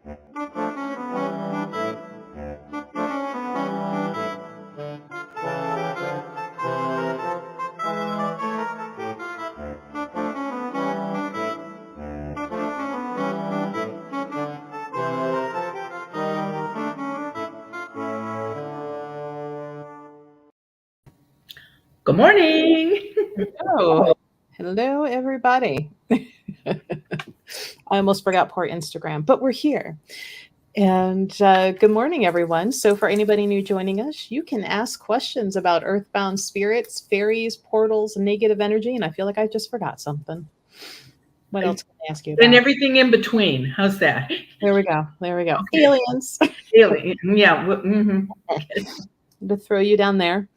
Good morning. Hello, everybody. I almost forgot poor Instagram, but we're here. And good morning, everyone. So, for anybody new joining us, you can ask questions about earthbound spirits, fairies, portals, negative energy. And I feel like I just forgot something. What else can I ask you about? And everything in between. How's that? There we go. Okay. Aliens. Alien. Yeah. Mm-hmm. To throw you down there.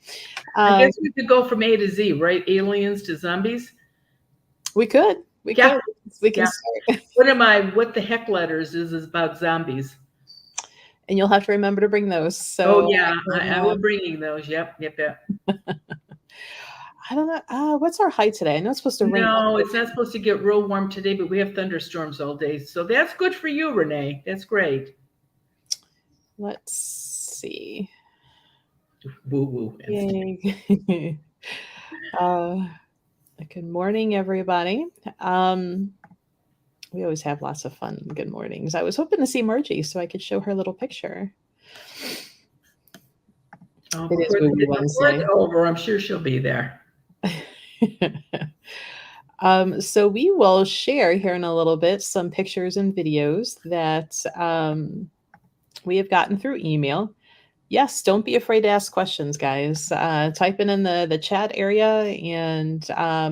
I guess we could go from A to Z, right? Aliens to zombies. We could. We can start. What the heck letters is about zombies? And you'll have to remember to bring those. So, I will bringing those. Yep. I don't know. What's our high today? I know it's supposed to rain. No, it's not supposed to get real warm today, but we have thunderstorms all day. So that's good for you, Renee. That's great. Let's see. Woo-woo. Yay. Good morning, everybody. We always have lots of fun good mornings. I was hoping to see Margie so I could show her a little picture. It is Woo-Woo Wednesday. Over. I'm sure she'll be there. So we will share here in a little bit some pictures and videos that we have gotten through email. Yes, don't be afraid to ask questions, guys. Type in the chat area, and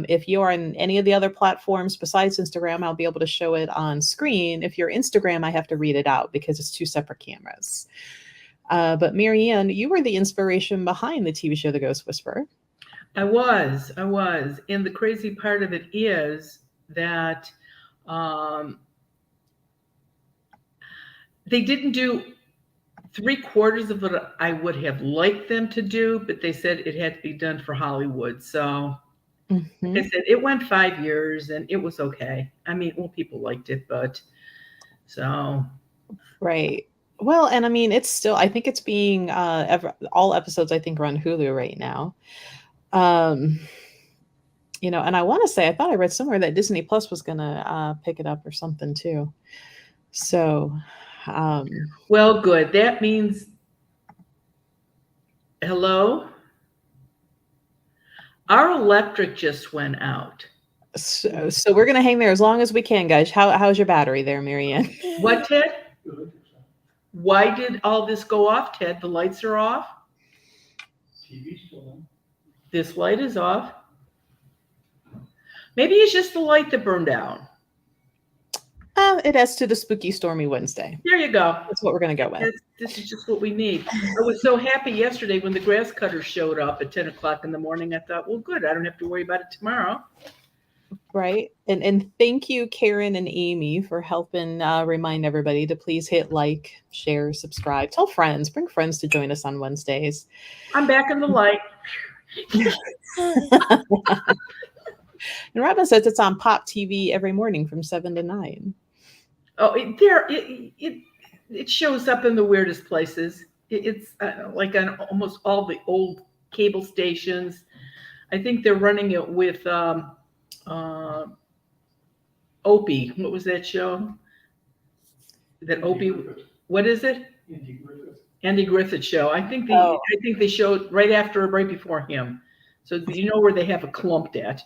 if you are in any of the other platforms besides Instagram, I'll be able to show it on screen. If you're Instagram, I have to read it out because it's two separate cameras. But Marianne, you were the inspiration behind the TV show The Ghost Whisperer. I was. And the crazy part of it is that they didn't do 3/4 of what I would have liked them to do, but they said it had to be done for Hollywood. So like I said, it went 5 years and it was okay. I mean, well, people liked it, but so. Right. Well, and I mean, it's still, I think it's being, all episodes, I think, are on Hulu right now. And I want to say, I thought I read somewhere that Disney Plus was going to pick it up or something too. So, well, good. That means, hello? Our electric just went out. So we're going to hang there as long as we can, guys. How's your battery there, Marianne? What, Ted? Good. Why did all this go off, Ted? The lights are off? TV's still on. This light is off. Maybe it's just the light that burned out. It adds to the spooky, stormy Wednesday. There you go. That's what we're going to go with. This is just what we need. I was so happy yesterday when the grass cutter showed up at 10 o'clock in the morning. I thought, well, good. I don't have to worry about it tomorrow. Right. And thank you, Karen and Amy, for helping remind everybody to please hit like, share, subscribe, tell friends, bring friends to join us on Wednesdays. I'm back in the light. And Robin says it's on Pop TV every morning from 7 to 9. Oh, it shows up in the weirdest places. It's like on almost all the old cable stations. I think they're running it with Opie. What was that show? That Opie. What is it? Andy Griffith show. I think they showed right before him. So you know where they have a clumped at.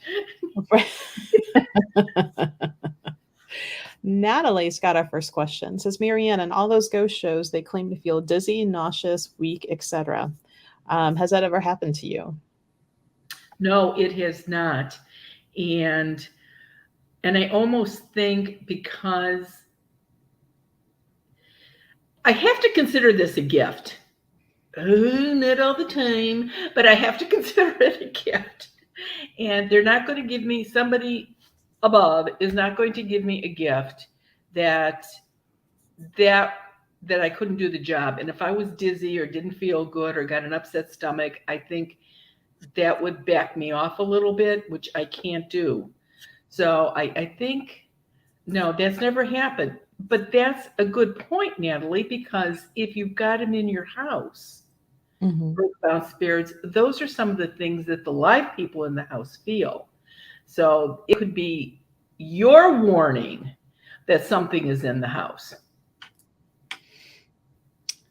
Natalie's got our first question. It says, Marianne, in all those ghost shows, they claim to feel dizzy, nauseous, weak, etc. Has that ever happened to you? No, it has not. And I almost think because I have to consider this a gift. Not all the time, but I have to consider it a gift. And they're not going to give me, somebody above is not going to give me a gift that I couldn't do the job. And if I was dizzy or didn't feel good or got an upset stomach, I think that would back me off a little bit, which I can't do. So I think, no, that's never happened. but that's a good point, Natalie, because if you've got them in your house, Mm-hmm. earthbound spirits, those are some of the things that the live people in the house feel. So it could be your warning that something is in the house.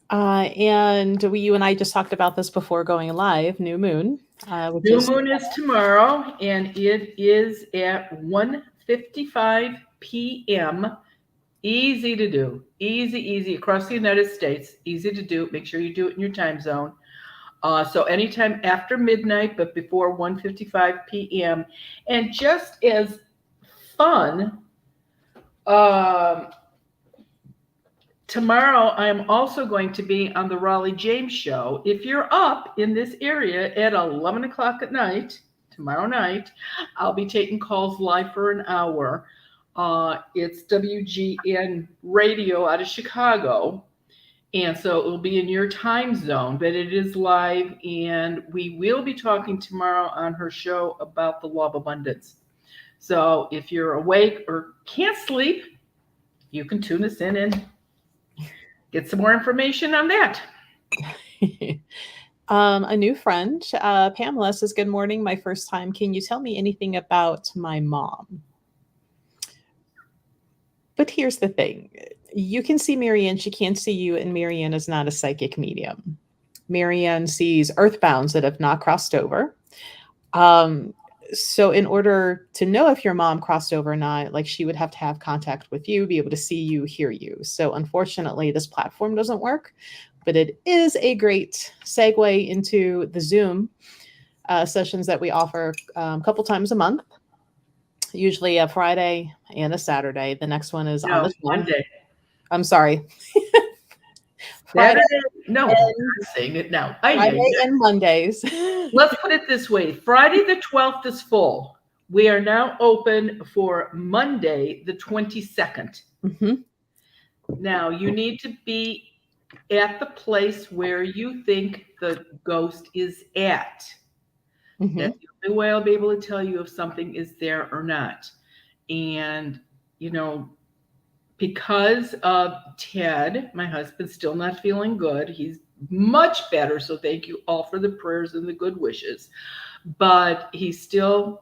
And you and I just talked about this before going live. New moon, which New is moon is tomorrow, and it is at 1:55 p.m. Easy to do. Easy across the United States. Easy to do. Make sure you do it in your time zone. So anytime after midnight, but before 1:55 p.m. And just as fun, um, tomorrow I am also going to be on the Raleigh James Show. If you're up in this area at 11 o'clock at night, tomorrow night, I'll be taking calls live for an hour. It's WGN Radio out of Chicago. And so it will be in your time zone, but it is live. And we will be talking tomorrow on her show about the law of abundance. So if you're awake or can't sleep, you can tune us in and get some more information on that. A new friend, Pamela says, good morning. My first time. Can you tell me anything about my mom? But here's the thing. You can see Marianne. She can't see you. And Marianne is not a psychic medium. Marianne sees earthbounds that have not crossed over. So in order to know if your mom crossed over or not, like she would have to have contact with you, be able to see you, hear you. So unfortunately, this platform doesn't work, but it is a great segue into the Zoom sessions that we offer a couple times a month, usually a Friday and a Saturday. The next one is on the Monday. I'm sorry. Friday. No, I'm saying it now. Friday and Mondays. Let's put it this way. Friday the 12th is full. We are now open for Monday the 22nd. Mm-hmm. Now, you need to be at the place where you think the ghost is at. Mm-hmm. That's the only way I'll be able to tell you if something is there or not. And, because of Ted, my husband's still not feeling good. He's much better, so thank you all for the prayers and the good wishes. But we still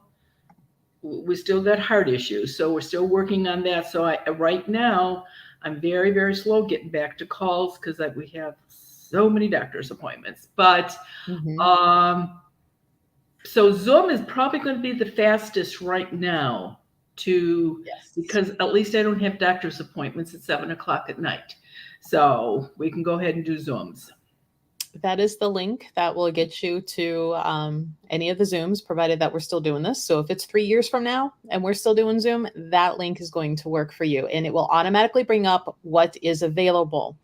got heart issues, so we're still working on that. So right now, I'm very, very slow getting back to calls because we have so many doctor's appointments. But so Zoom is probably going to be the fastest right now. Because at least I don't have doctor's appointments at 7 o'clock at night. So we can go ahead and do Zooms. That is the link that will get you to any of the Zooms, provided that we're still doing this. So if it's 3 years from now and we're still doing Zoom, that link is going to work for you. And it will automatically bring up what is available.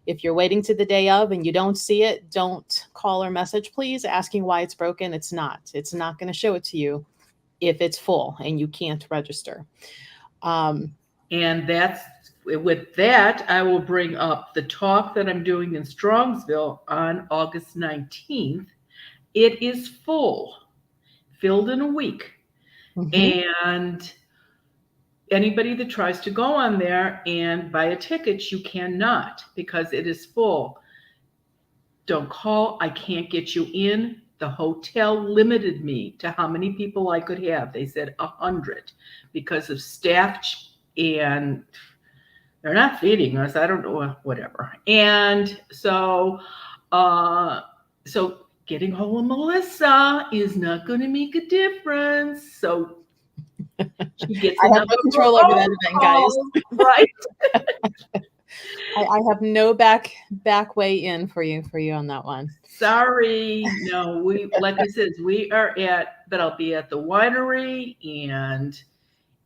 If you're waiting to the day of and you don't see it, don't call or message, please, asking why it's broken. It's not going to show it to you if it's full and you can't register. And that's with that, I will bring up the talk that I'm doing in Strongsville on August 19th. It is filled in a week. And anybody that tries to go on there and buy a ticket, you cannot because it is full. Don't call. I can't get you in. The hotel limited me to how many people I could have. They said 100 because of staff, and they're not feeding us. I don't know, whatever. And so getting hold of Melissa is not going to make a difference. So she gets I have no control over that event, guys. Right? I have no back way in for you on that one. Sorry. No, like I said, but I'll be at the winery and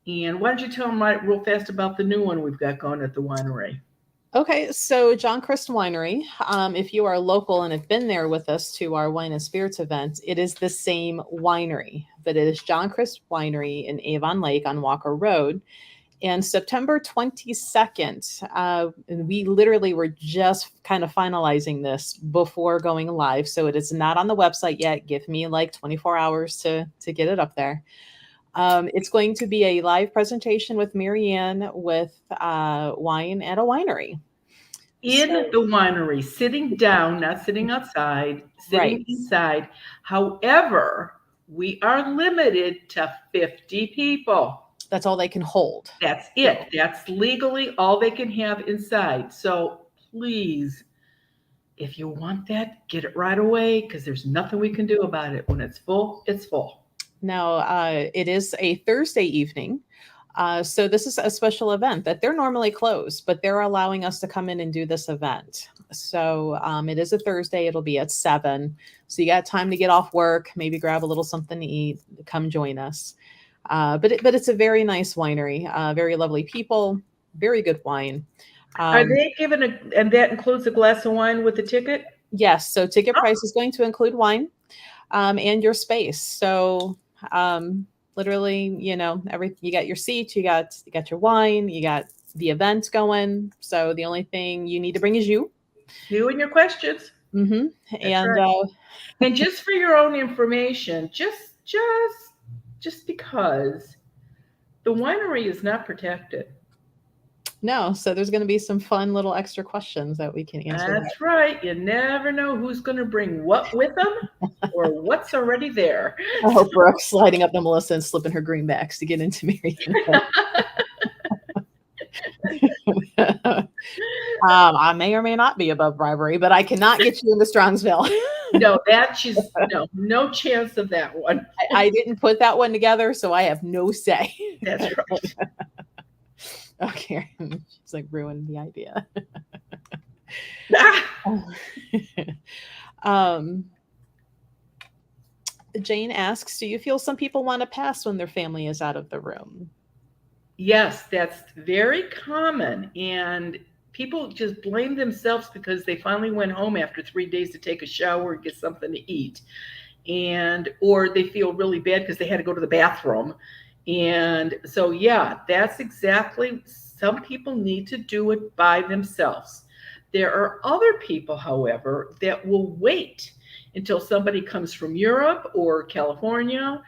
why don't you tell them real fast about the new one we've got going at the winery? Okay, so John Christ Winery, if you are local and have been there with us to our Wine and Spirits event, it is the same winery, but it is John Christ Winery in Avon Lake on Walker Road. And September 22nd, we literally were just kind of finalizing this before going live. So it is not on the website yet. Give me like 24 hours to get it up there. It's going to be a live presentation with Marianne with wine at a winery. In the winery, sitting down, not sitting outside, sitting Right. inside. However, we are limited to 50 people. That's all they can hold. That's it. That's legally all they can have inside. So please, if you want that, get it right away because there's nothing we can do about it. When it's full, it's full. Now, it is a Thursday evening. So this is a special event that they're normally closed, but they're allowing us to come in and do this event. So it is a Thursday. It'll be at 7. So you got time to get off work, maybe grab a little something to eat, come join us. But it's a very nice winery, very lovely people, very good wine. Are they giving and that includes a glass of wine with the ticket? Yes. So ticket price is going to include wine and your space. So literally, you got your seat, you got your wine, you got the event going. So the only thing you need to bring is you and your questions. Mm-hmm. And right. And just for your own information, just because the winery is not protected. No, so there's going to be some fun little extra questions that we can answer. That's right. You never know who's going to bring what with them or what's already there. Oh, Brooke sliding up to Melissa and slipping her greenbacks to get into Marianne. I may or may not be above bribery, but I cannot get you into Strongsville. No, no chance of that one. I didn't put that one together, so I have no say. That's right. Okay, she's like ruined the idea. Jane asks, do you feel some people want to pass when their family is out of the room? Yes, that's very common. And people just blame themselves because they finally went home after 3 days to take a shower and get something to eat. Or they feel really bad because they had to go to the bathroom. And so, yeah, that's exactly, some people need to do it by themselves. There are other people, however, that will wait until somebody comes from Europe or California.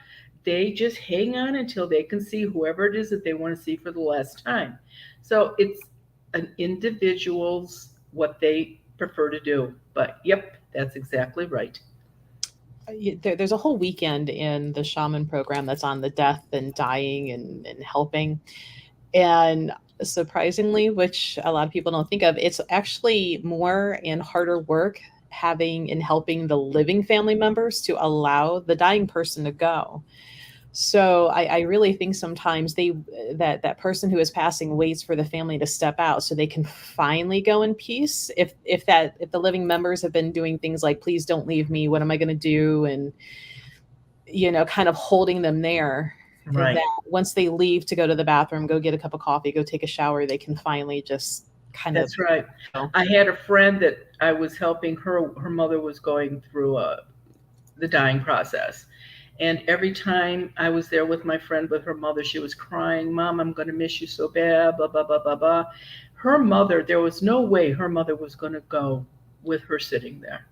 They just hang on until they can see whoever it is that they want to see for the last time. So it's an individual's what they prefer to do. But yep, that's exactly right. There's a whole weekend in the shaman program that's on the death and dying and helping. And surprisingly, which a lot of people don't think of, it's actually more and harder work having and helping the living family members to allow the dying person to go. So I really think sometimes that person who is passing waits for the family to step out so they can finally go in peace. If the living members have been doing things like, please don't leave me, what am I going to do? And, kind of holding them there. Right. That once they leave to go to the bathroom, go get a cup of coffee, go take a shower, they can finally just kind That's right. I had a friend that I was helping. Her mother was going through the dying process. And every time I was there with my friend with her mother, she was crying, Mom, I'm going to miss you so bad, blah, blah, blah, blah, blah. Her mother, there was no way her mother was going to go with her sitting there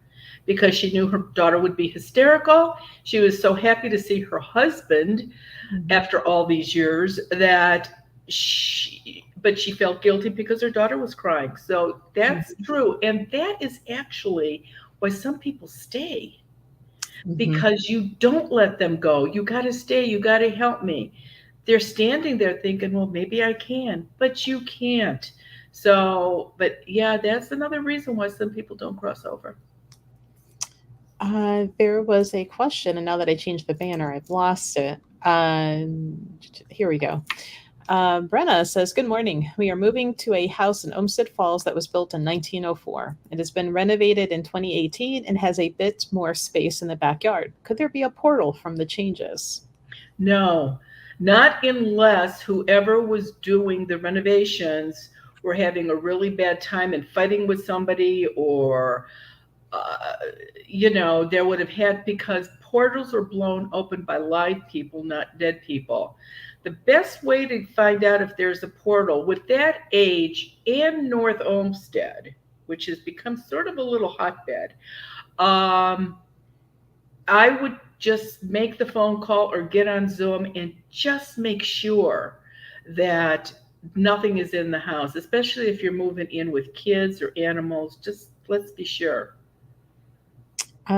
because she knew her daughter would be hysterical. She was so happy to see her husband after all these years that but she felt guilty because her daughter was crying. So that's true. And that is actually why some people stay. Because you don't let them go. You got to stay. You got to help me. They're standing there thinking, well, maybe I can, but you can't. So, but yeah, that's another reason why some people don't cross over. There was a question, and now that I changed the banner, I've lost it. Here we go. Brenna says, good morning. We are moving to a house in Olmsted Falls that was built in 1904. It has been renovated in 2018 and has a bit more space in the backyard. Could there be a portal from the changes? No, not unless whoever was doing the renovations were having a really bad time and fighting with somebody or, there would have had, because portals are blown open by live people, not dead people. The best way to find out if there's a portal with that age and North Olmsted, which has become sort of a little hotbed, I would just make the phone call or get on Zoom and just make sure that nothing is in the house, especially if you're moving in with kids or animals. Just let's be sure.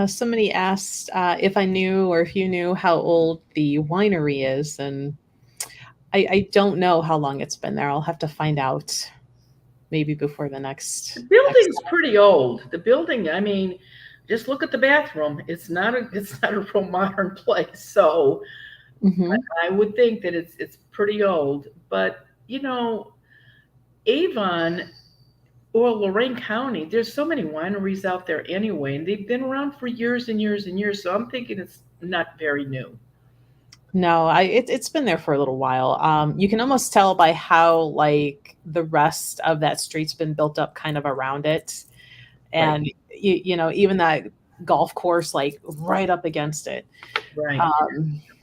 Somebody asked if I knew or if you knew how old the winery is, and I don't know how long it's been there. I'll have to find out maybe before the The next. building's pretty old. The building, I mean, just look at the bathroom. It's not a real modern place. So Mm-hmm. I would think that it's pretty old. But Avon or Lorraine County, there's so many wineries out there anyway, and they've been around for years and years and years. So I'm thinking it's not very new. No, it's been there for a little while. You can almost tell by how like the rest of that street's been built up kind of around it, Right, and even that golf course like right up against it. right. So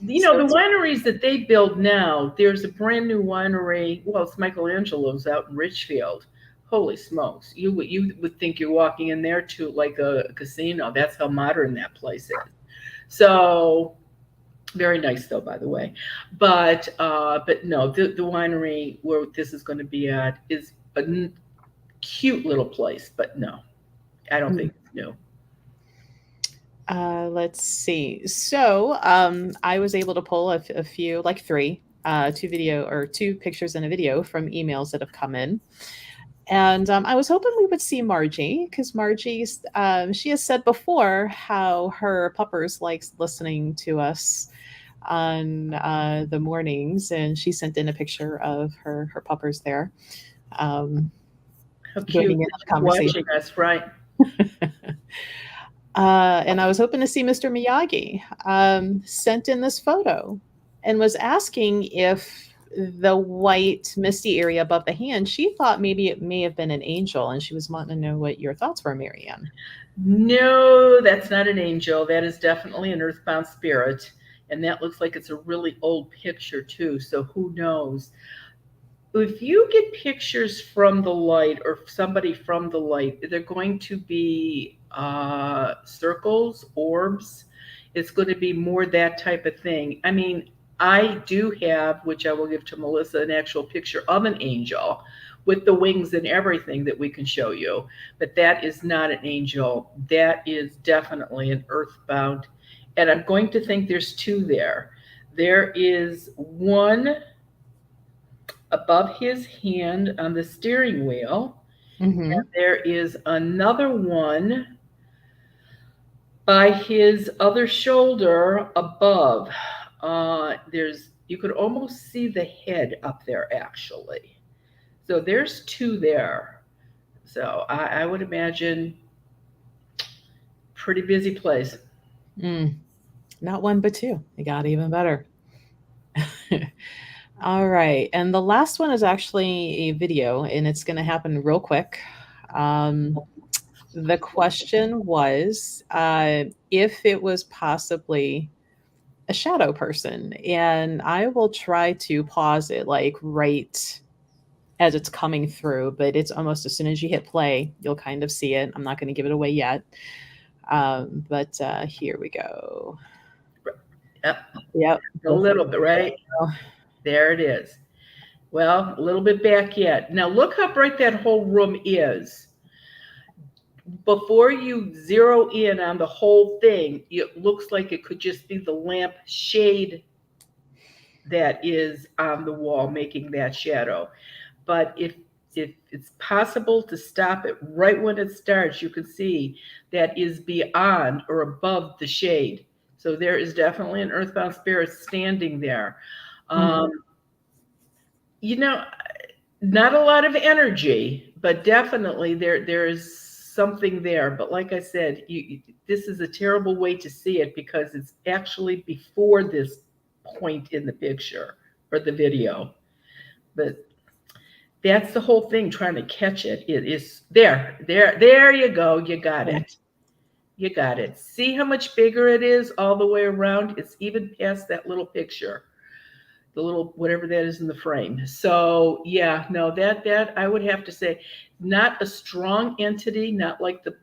The it's wineries that they build now, there's a brand new winery. Well, it's Michelangelo's out in Richfield. Holy smokes. You would think you're walking in there to like a casino. That's how modern that place is. So very nice though, by the way. But no, the winery where this is going to be at is a cute little place, but no, I don't think it's new. let's see. So I was able to pull a few, like three, two pictures and a video from emails that have come in. And I was hoping we would see Margie because she has said before how her puppers likes listening to us on the mornings, and she sent in a picture of her puppers there, um, How joining cute in that on the she's conversation. watching us, right? And I was hoping to see Mr. Miyagi. Sent in this photo and was asking if the white misty area above the hand, she thought maybe it may have been an angel, and she was wanting to know what your thoughts were, Marianne. No, that's not an angel. That is definitely an earthbound spirit. And that looks like it's a really old picture, too. So who knows? If you get pictures from the light or somebody from the light, they're going to be circles, orbs. It's going to be more that type of thing. I mean, I do have, which I will give to Melissa, an actual picture of an angel with the wings and everything that we can show you. But that is not an angel. That is definitely an earthbound. And I'm going to think there's two there. There is one above his hand on the steering wheel. Mm-hmm. And there is another one by his other shoulder above. You could almost see the head up there actually. So there's two there. So I would imagine pretty busy place. Not one, but two. It got even better. All right. And the last one is actually a video, and it's going to happen real quick. The question was if it was possibly a shadow person. And I will try to pause it like right as it's coming through, but it's almost as soon as you hit play, you'll kind of see it. I'm not going to give it away yet. But here we go. Yep. A little bit, right? There it is. Well, a little bit back yet. Now look how bright that whole room is. Before you zero in on the whole thing, it looks like it could just be the lamp shade that is on the wall making that shadow. But if it's possible to stop it right when it starts, you can see that is beyond or above the shade. So there is definitely an earthbound spirit standing there. You know, not a lot of energy, but definitely there is something there. But like I said, this is a terrible way to see it because it's actually before this point in the picture or the video. But that's the whole thing, trying to catch it. It is there you go. You got it. You got it. See how much bigger it is all the way around? It's even past that little picture, the little whatever that is in the frame. So yeah, no, that I would have to say, not a strong entity, not like the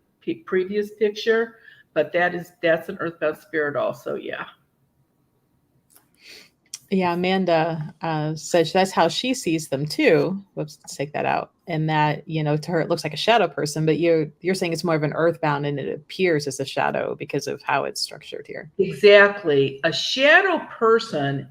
previous picture, but that's an earthbound spirit also. Yeah. Yeah, Amanda says that's how she sees them too. Whoops, let's take that out. And that, to her it looks like a shadow person, but you're saying it's more of an earthbound and it appears as a shadow because of how it's structured here. Exactly. A shadow person,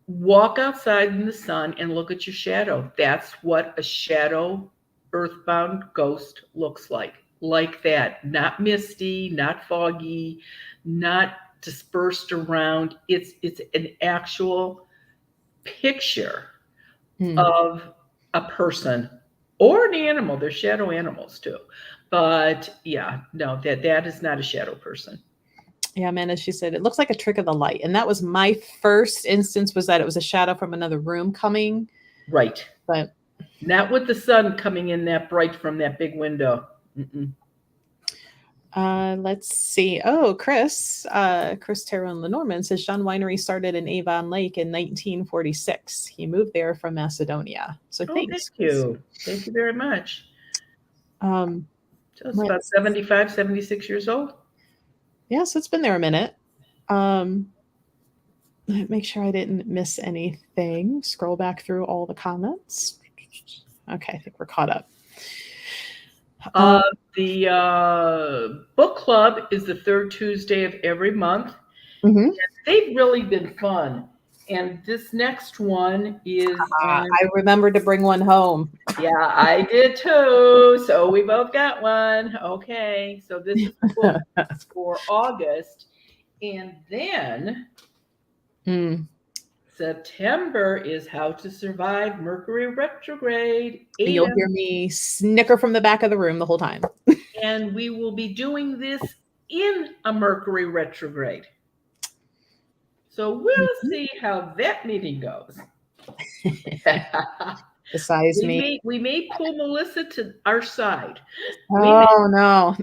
walk outside in the sun and look at your shadow. That's what a shadow earthbound ghost looks like. Like that. Not misty, not foggy, not dispersed around. It's an actual picture of a person or an animal. They're shadow animals too. But yeah, no, that is not a shadow person. Yeah, Amanda, she said, it looks like a trick of the light. And that was my first instance, was that it was a shadow from another room coming. Right. But not with the sun coming in that bright from that big window. Let's see. Oh, Chris Terran Lenormand says John Winery started in Avon Lake in 1946. He moved there from Macedonia. So thanks. Thank you. Thank you very much. So it's about 75, 76 years old. Yeah, so it's been there a minute. Make sure I didn't miss anything. Scroll back through all the comments. Okay, I think we're caught up. The book club is the third Tuesday of every month. Mm-hmm. They've really been fun. And this next one is... I remember to bring one home. Yeah, I did too. So we both got one. Okay. So this is the book for August. And then September is How to Survive Mercury Retrograde. You'll hear me snicker from the back of the room the whole time. And we will be doing this in a Mercury retrograde. So we'll see how that meeting goes. Besides me. We may pull Melissa to our side. Oh, no.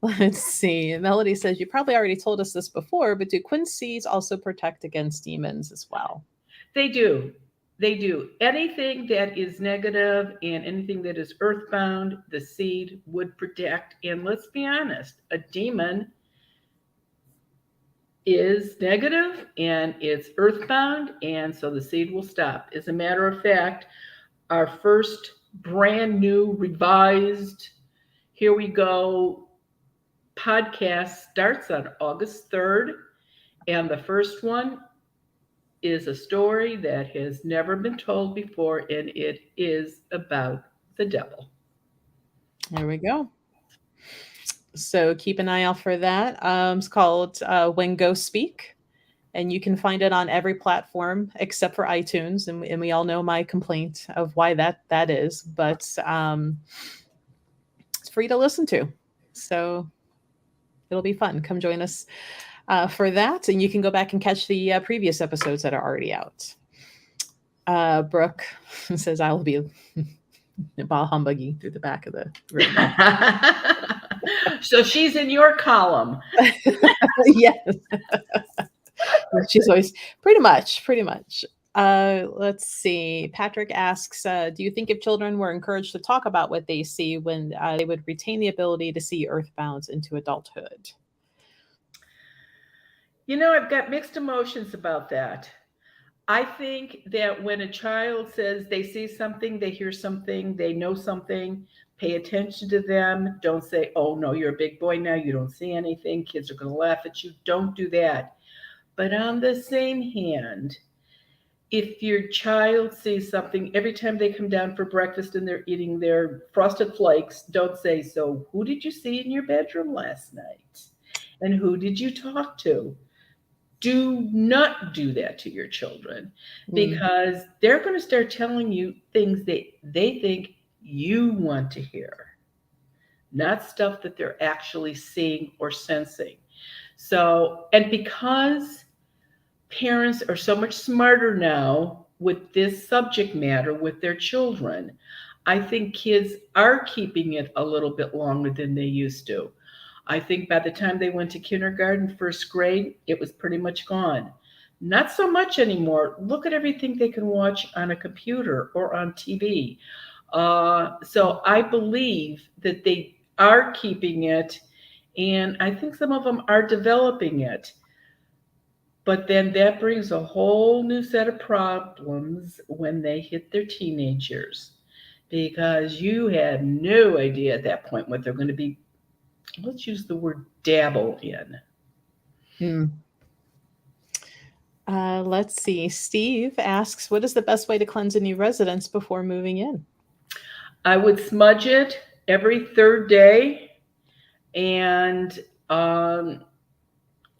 Let's see. Melody says, you probably already told us this before, but do quinces also protect against demons as well? They do. They do. Anything that is negative and anything that is earthbound, the seed would protect. And let's be honest, a demon is negative and it's earthbound, and so the seed will stop. As a matter of fact, our first brand new revised Here We Go podcast starts on August 3rd, and the first one is a story that has never been told before, and it is about the devil. There we go. So keep an eye out for that. It's called When Ghosts Speak, and you can find it on every platform except for iTunes. And we all know my complaint of why that is, but it's free to listen to. So it'll be fun. Come join us for that. And you can go back and catch the previous episodes that are already out. Brooke says, I will be ball humbuggy through the back of the room. So she's in your column. Yes. She's always pretty much. Let's see. Patrick asks, do you think if children were encouraged to talk about what they see, when they would retain the ability to see earthbounds into adulthood? I've got mixed emotions about that. I think that when a child says they see something, they hear something, they know something, pay attention to them. Don't say, oh, no, you're a big boy now. You don't see anything. Kids are going to laugh at you. Don't do that. But on the same hand, if your child sees something, every time they come down for breakfast and they're eating their Frosted Flakes, don't say, so who did you see in your bedroom last night? And who did you talk to? Do not do that to your children, because they're going to start telling you things that they think you want to hear, not stuff that they're actually seeing or sensing. So, and because parents are so much smarter now with this subject matter with their children, I think kids are keeping it a little bit longer than they used to. I think by the time they went to kindergarten, first grade, it was pretty much gone. Not so much anymore. Look at everything they can watch on a computer or on TV. So I believe that they are keeping it, and I think some of them are developing it. But then that brings a whole new set of problems when they hit their teenagers, because you have no idea at that point what they're going to be, let's use the word dabble in. Let's see. Steve asks, what is the best way to cleanse a new residence before moving in? I would smudge it every third day, and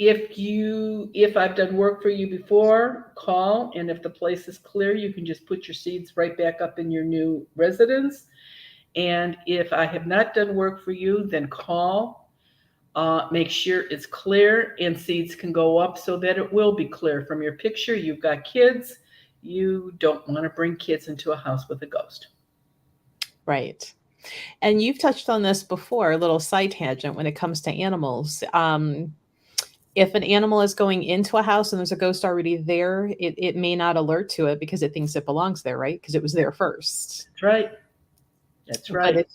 if I've done work for you before, call, and if the place is clear, you can just put your seeds right back up in your new residence. And if I have not done work for you, then call. Make sure it's clear and seeds can go up so that it will be clear. From your picture, you've got kids. You don't want to bring kids into a house with a ghost. Right. And you've touched on this before, a little side tangent when it comes to animals. If an animal is going into a house and there's a ghost already there, it may not alert to it because it thinks it belongs there, right? Because it was there first. That's right. That's right.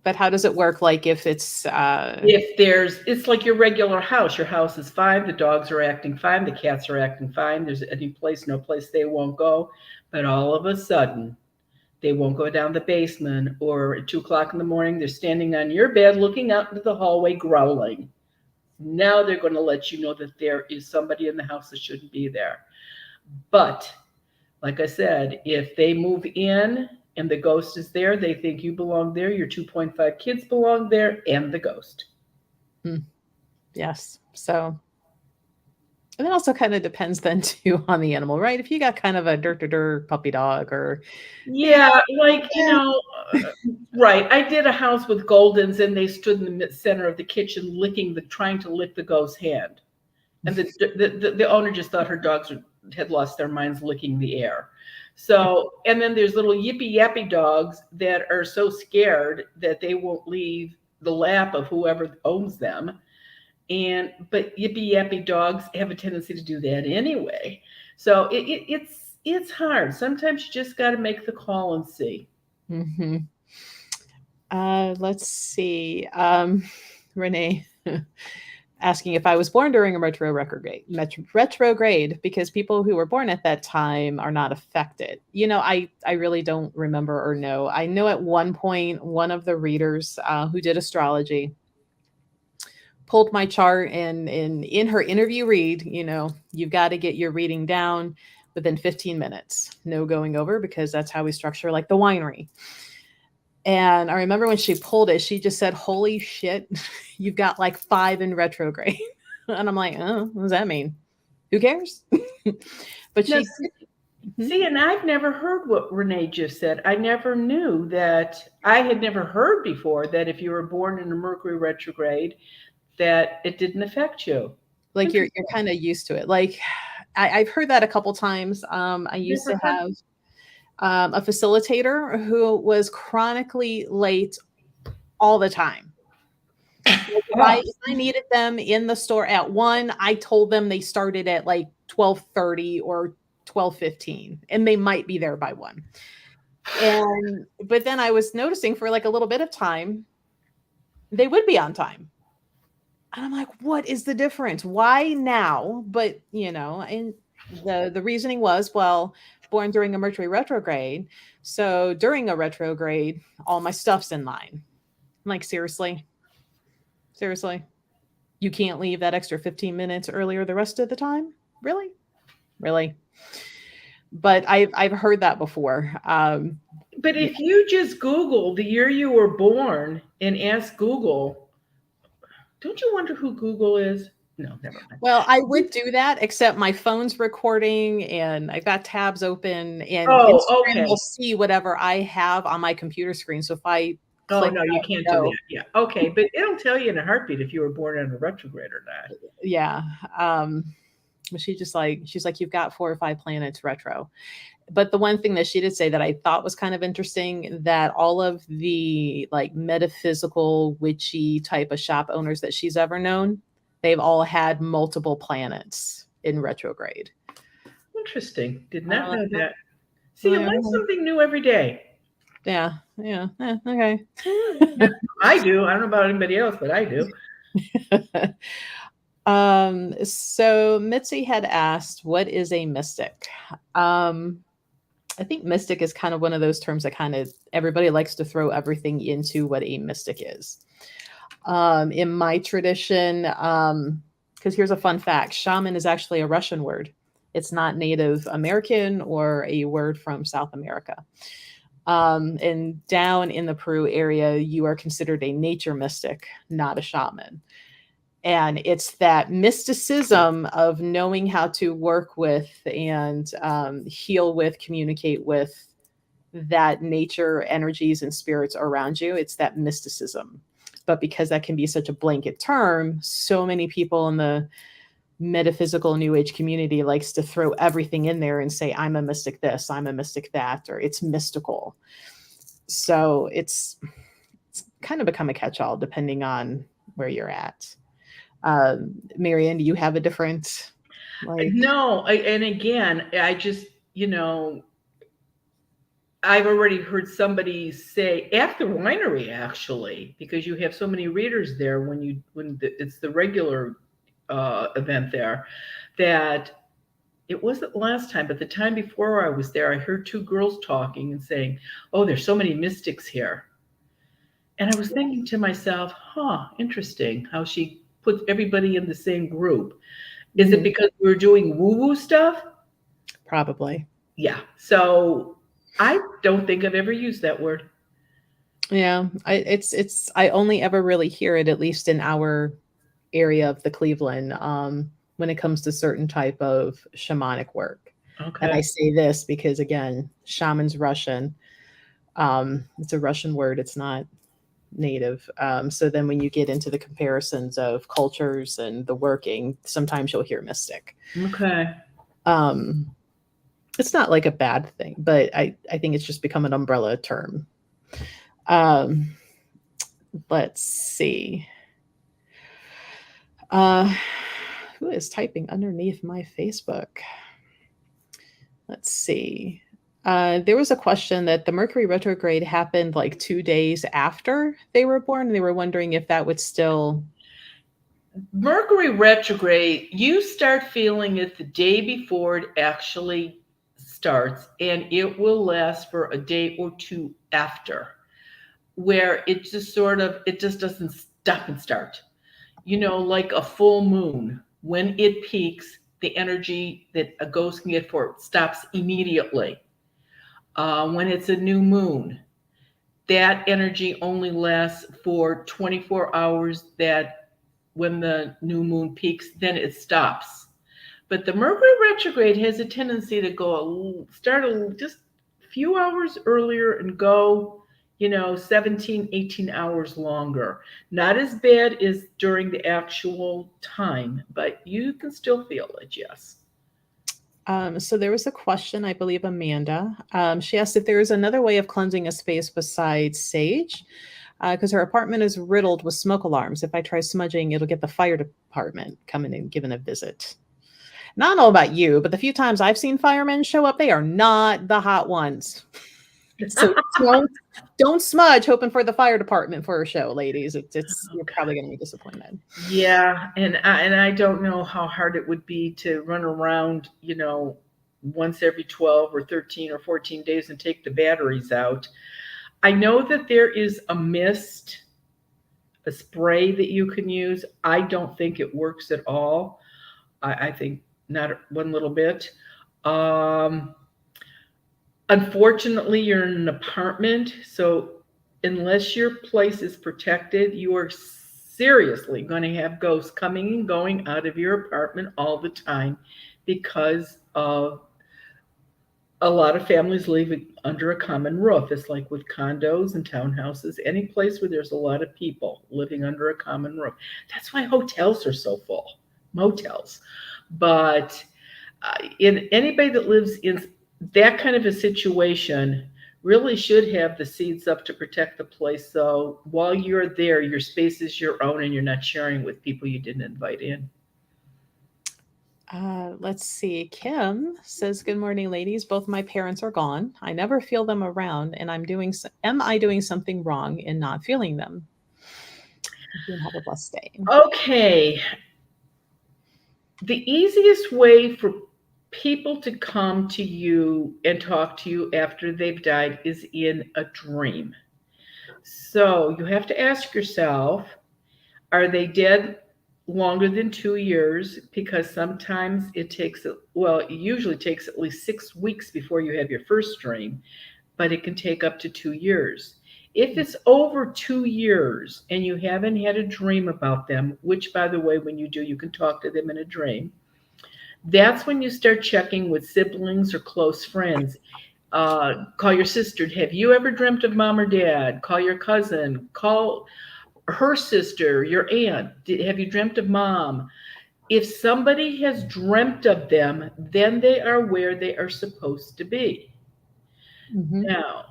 But how does it work? Like if it's it's like your regular house. Your house is fine. The dogs are acting fine. The cats are acting fine. There's no place they won't go. But all of a sudden, they won't go down the basement, or at 2:00 in the morning, they're standing on your bed looking out into the hallway growling. Now they're going to let you know that there is somebody in the house that shouldn't be there. But like I said, if they move in and the ghost is there, they think you belong there, your 2.5 kids belong there, and the ghost. Yes. So, and it also kind of depends then too on the animal, right? If you got kind of a dirt puppy dog or right. I did a house with Goldens, and they stood in the center of the kitchen trying to lick the ghost's hand. And the owner just thought her dogs had lost their minds licking the air. So, and then there's little yippy yappy dogs that are so scared that they won't leave the lap of whoever owns them. But yippy yappy dogs have a tendency to do that anyway. So it's hard. Sometimes you just got to make the call and see. Mm-hmm. Let's see. Renee asking if I was born during a retrograde, because people who were born at that time are not affected. I really don't remember or know. I know at one point, one of the readers who did astrology pulled my chart, and in her interview read, you've got to get your reading down within 15 minutes. No going over, because that's how we structure like the winery. And I remember when she pulled it, she just said, "Holy shit, you've got like 5 in retrograde." And I'm like, oh, what does that mean? Who cares? But see, and I've never heard what Renee just said. I never knew that. I had never heard before that if you were born in a Mercury retrograde, that it didn't affect you. Like you're kind of used to it. Like I've heard that a couple times. I used to have a facilitator who was chronically late all the time. If I needed them in the store at 1, I told them they started at like 12:30 or 12:15, and they might be there by 1. But then I was noticing for like a little bit of time, they would be on time. And I'm like, what is the difference? Why now? But, and the reasoning was, well, born during a Mercury retrograde. So during a retrograde, all my stuff's in line. I'm like, seriously? You can't leave that extra 15 minutes earlier the rest of the time? Really? But I've heard that before. But if you just Google the year you were born and ask Google, don't you wonder who Google is? No, never mind. Well, I would do that, except my phone's recording and I've got tabs open, and Instagram will see whatever I have on my computer screen. So if I click, no, you can't do that. Yeah. Okay. But it'll tell you in a heartbeat if you were born on a retrograde or not. Yeah. She's like, you've got 4 or 5 planets retro. But the one thing that she did say that I thought was kind of interesting, that all of the like metaphysical, witchy type of shop owners that she's ever known, they've all had multiple planets in retrograde. Interesting. Did not know that. See, you learn something new every day. Yeah. Okay. I do. I don't know about anybody else, but I do. So Mitzi had asked, what is a mystic? I think mystic is kind of one of those terms that kind of everybody likes to throw everything into what a mystic is. In my tradition, because here's a fun fact, shaman is actually a Russian word. It's not Native American or a word from South America. And down in the Peru area, you are considered a nature mystic, not a shaman. And it's that mysticism of knowing how to work with and heal with, communicate with that nature energies and spirits around you. It's that mysticism. But because that can be such a blanket term, so many people in the metaphysical new age community likes to throw everything in there and say, I'm a mystic this, I'm a mystic that, or it's mystical. So it's kind of become a catch-all depending on where you're at. Marianne, do you have a different like? No, and again, I just, I've already heard somebody say at the winery, actually, because you have so many readers there it's the regular event there, that it wasn't last time, but the time before I was there, I heard two girls talking and saying, "Oh, there's so many mystics here." And I was thinking to myself, "Huh, interesting how she puts everybody in the same group. Is it because we're doing woo-woo stuff?" Probably. Yeah. So I don't think I've ever used that word. Yeah, I only ever really hear it, at least in our area of the Cleveland, when it comes to certain type of shamanic work. And I Okay. say this because again, shaman's Russian. It's a Russian word. It's not native. So then when you get into the comparisons of cultures and the working, sometimes you'll hear mystic. Okay. Um, it's not like a bad thing, but I think it's just become an umbrella term. Um, let's see. Uh, who is typing underneath my Facebook? Let's see. There was a question that the Mercury retrograde happened like 2 days after they were born. And they were wondering if that would still. Mercury retrograde, you start feeling it the day before it actually starts, and it will last for a day or two after, where it just doesn't stop and start. Like a full moon, when it peaks, the energy that a ghost can get for it stops immediately. When it's a new moon, that energy only lasts for 24 hours. That when the new moon peaks, then it stops. But the Mercury retrograde has a tendency to just a few hours earlier and go, 17, 18 hours longer. Not as bad as during the actual time, but you can still feel it, yes. So there was a question, I believe Amanda. She asked if there is another way of cleansing a space besides sage, because her apartment is riddled with smoke alarms. If I try smudging, it'll get the fire department coming and giving a visit. And I don't know about you, but the few times I've seen firemen show up, they are not the hot ones. So don't smudge hoping for the fire department for a show, ladies. You're probably going to be disappointed. Yeah, and I don't know how hard it would be to run around, once every 12 or 13 or 14 days and take the batteries out. I know that there is a mist, a spray that you can use. I don't think it works at all. I think not one little bit. Um, Unfortunately, you're in an apartment, so unless your place is protected, you are seriously going to have ghosts coming and going out of your apartment all the time because of a lot of families live under a common roof. It's like with condos and townhouses, any place where there's a lot of people living under a common roof. That's why hotels are so full, motels. But in anybody that lives in that kind of a situation really should have the seeds up to protect the place. So while you're there, your space is your own and you're not sharing with people you didn't invite in. Let's see. Kim says, "Good morning, ladies. Both my parents are gone. I never feel them around, and am I doing something wrong in not feeling them? You have a blessed day." Okay. The easiest way for people to come to you and talk to you after they've died is in a dream. So you have to ask yourself, are they dead longer than 2 years? Because sometimes it usually takes at least 6 weeks before you have your first dream, but it can take up to 2 years. If it's over 2 years and you haven't had a dream about them, which, by the way, when you do, you can talk to them in a dream, that's when you start checking with siblings or close friends. Call your sister. Have you ever dreamt of mom or dad? Call your cousin. Call her sister, your aunt. Have you dreamt of mom? If somebody has dreamt of them, then they are where they are supposed to be. Mm-hmm. Now,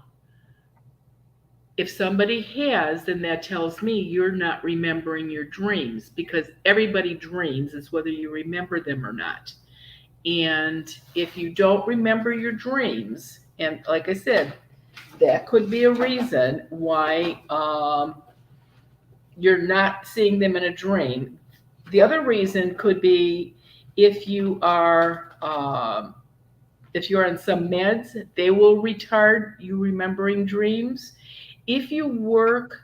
if somebody has, then that tells me you're not remembering your dreams, because everybody dreams, it's whether you remember them or not. And if you don't remember your dreams, and like I said, that could be a reason why you're not seeing them in a dream. The other reason could be if you are if you're on some meds, they will retard you remembering dreams. If you work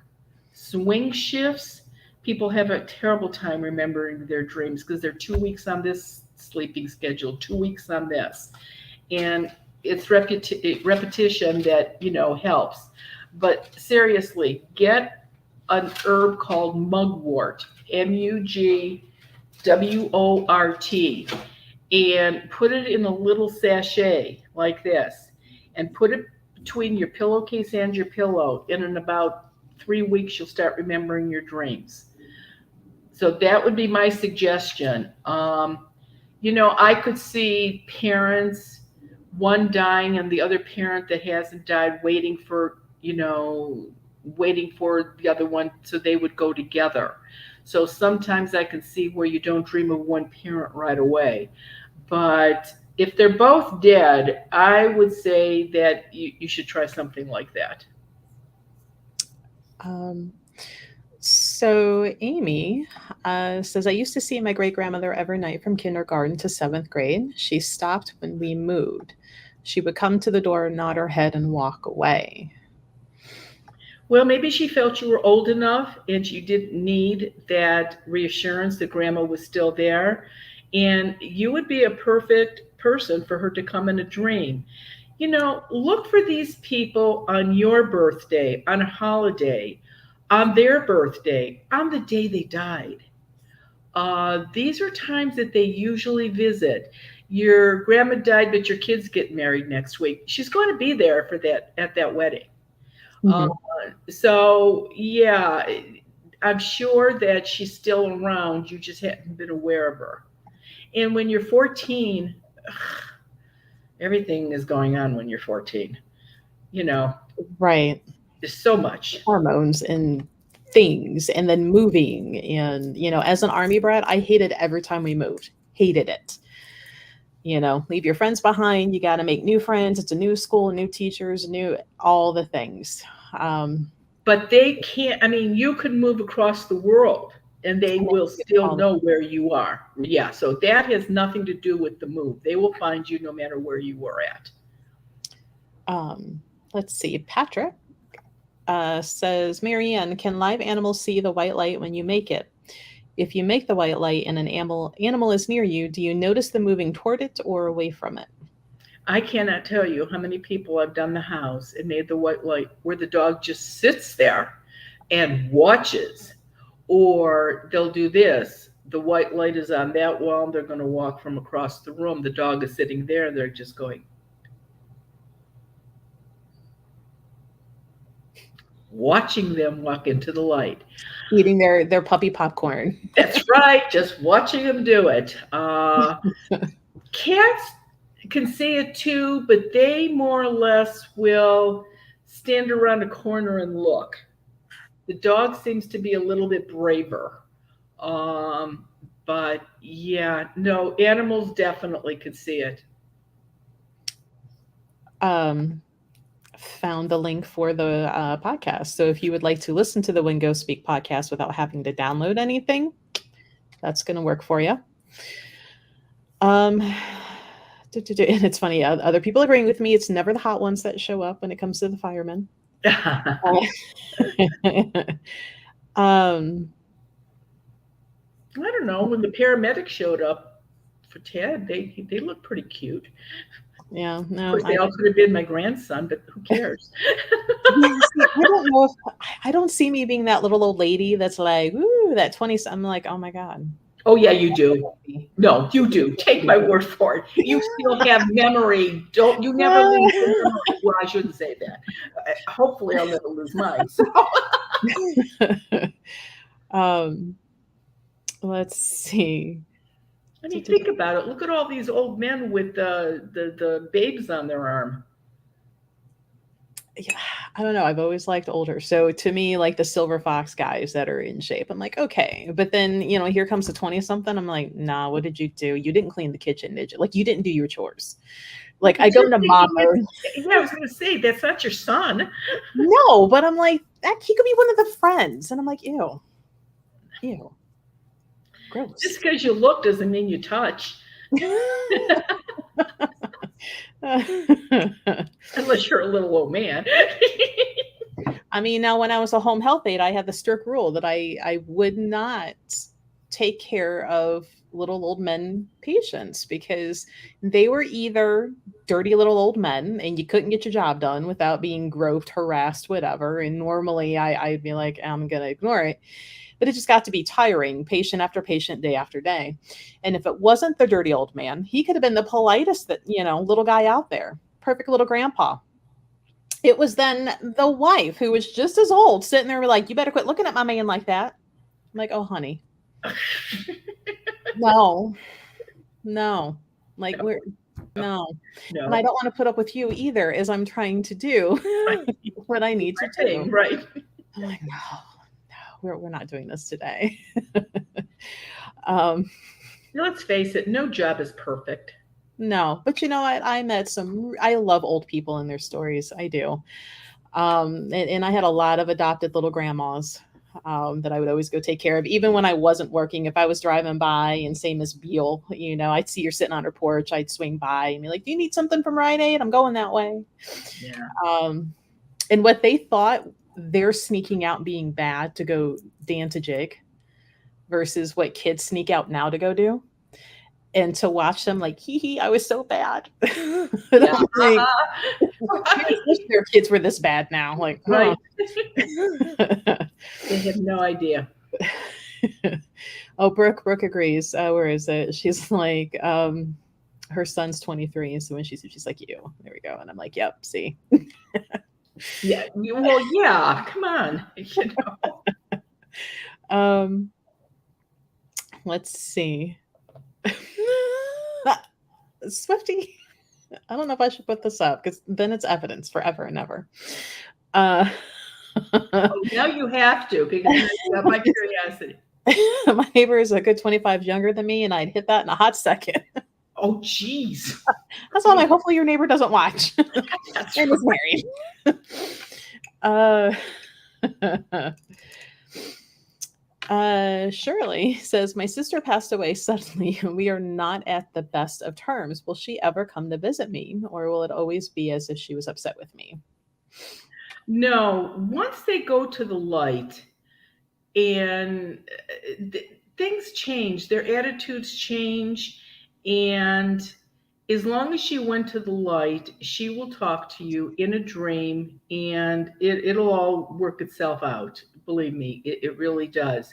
swing shifts, people have a terrible time remembering their dreams because they're 2 weeks on this sleeping schedule, 2 weeks on this. And it's repetition that, helps. But seriously, get an herb called mugwort, Mugwort, and put it in a little sachet like this, and put it between your pillowcase and your pillow. And in about 3 weeks, you'll start remembering your dreams. So that would be my suggestion. I could see parents, one dying and the other parent that hasn't died, waiting for the other one so they would go together. So sometimes I can see where you don't dream of one parent right away. But if they're both dead, I would say that you should try something like that. So Amy says, "I used to see my great grandmother every night from kindergarten to 7th grade. She stopped when we moved. She would come to the door, nod her head, and walk away." Well, maybe she felt you were old enough and you didn't need that reassurance that grandma was still there. And you would be a perfect person for her to come in a dream. Look for these people on your birthday, on a holiday, on their birthday, on the day they died. These are times that they usually visit. Your grandma died, but your kids get married next week. She's going to be there for that at that wedding. Uh, Mhm. so yeah, I'm sure that she's still around. You just haven't been aware of her. And when you're 14, everything is going on when you're 14. You know, Right. there's so much. Hormones and things, and then moving. And, as an army brat, I hated every time we moved. Hated it. Leave your friends behind. You got to make new friends. It's a new school, new teachers, new all the things. Um, But they can't, I mean, you could move across the world and they and will then still know where you are. Yeah, so that has nothing to do with the move. They will find you no matter where you were at. um, let's see. Patrick says, "Marianne, can live animals see the white light when you make it? If you make the white light and an animal is near you, do you notice them moving toward it or away from it?" I cannot tell you how many people I've done the house and made the white light where the dog just sits there and watches. Or they'll do this. The white light is on that wall. They're going to walk from across the room. The dog is sitting there. They're just going, watching them walk into the light. Eating their puppy popcorn. That's right. Just watching them do it. Cats can see it too, but they more or less will stand around a corner and look. The dog seems to be a little bit braver. Um, But yeah, no, animals definitely could see it. Found the link for the podcast. So if you would like to listen to the Wingo Speak podcast without having to download anything, that's going to work for you. And it's funny, other people agreeing with me. It's never the hot ones that show up when it comes to the firemen. I don't know. When the paramedics showed up for Ted, they looked pretty cute. Yeah, Of no, course, they all could have been my grandson, but who cares? yeah, see, I don't know if I don't see me being that little old lady that's like, ooh, that 20. I'm like, oh my God. Oh yeah, you do. No, you do. Take my word for it. You still have memory. Don't you never lose your memory. Well, I shouldn't say that. Hopefully, I'll never lose mine. So. Let's see. I mean, think about it. Look at all these old men with the babes on their arm. Yeah, I don't know. I've always liked older. So to me, like the silver fox guys that are in shape, I'm like, okay. But then, here comes the 20 something. I'm like, nah, what did you do? You didn't clean the kitchen, did you? Like, you didn't do your chores. Like, I go to mom mode. Yeah, I was going to say, that's not your son. No, but I'm like, he could be one of the friends. And I'm like, ew. Gross. Just because you look doesn't mean you touch. Unless you're a little old man. I mean, now when I was a home health aide, I had the strict rule that I would not take care of little old men patients because they were either dirty little old men and you couldn't get your job done without being groped, harassed, whatever. And normally I'd be like, I'm going to ignore it. But it just got to be tiring, patient after patient, day after day. And if it wasn't the dirty old man, he could have been the politest, little guy out there. Perfect little grandpa. It was then the wife who was just as old sitting there like, you better quit looking at my man like that. I'm like, oh, honey. No. Like, no. And I don't want to put up with you either as I'm trying to do what I need to do. Right. I'm like, no. We're not doing this today. Let's face it, no job is perfect. No, but you know what? I love old people and their stories. I do. And I had a lot of adopted little grandmas that I would always go take care of. Even when I wasn't working, if I was driving by, and same as Beal, I'd see her sitting on her porch, I'd swing by and be like, do you need something from Rite Aid? I'm going that way. Yeah. And what they thought they're sneaking out being bad to go dance a jig versus what kids sneak out now to go do. And to watch them like, hee, I was so bad. Yeah. Like, I wish their kids were this bad now. Like, right. They have no idea. Oh, Brooke agrees. Where is it? She's like, her son's 23. So when she's like, you, there we go. And I'm like, yep, see. Yeah. Well, yeah. Come on. Let's see. Swifty. I don't know if I should put this up because then it's evidence forever and ever. Now you have to because that's my curiosity. My neighbor is a good 25 younger than me, and I'd hit that in a hot second. Oh, geez. That's why I'm like, hopefully your neighbor doesn't watch. That's and is married. Shirley says, my sister passed away suddenly. We are not at the best of terms. Will she ever come to visit me, or will it always be as if she was upset with me? No, once they go to the light and things change, their attitudes change. And as long as she went to the light, she will talk to you in a dream and it'll all work itself out. Believe me, it really does.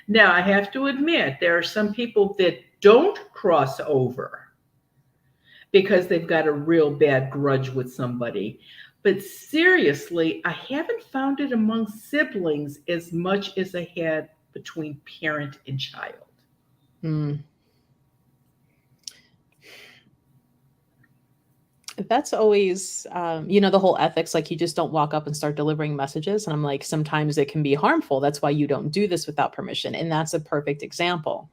Now, I have to admit, there are some people that don't cross over because they've got a real bad grudge with somebody. But seriously, I haven't found it among siblings as much as I had between parent and child. That's always, the whole ethics, like you just don't walk up and start delivering messages. And I'm like, sometimes it can be harmful. That's why you don't do this without permission. And that's a perfect example.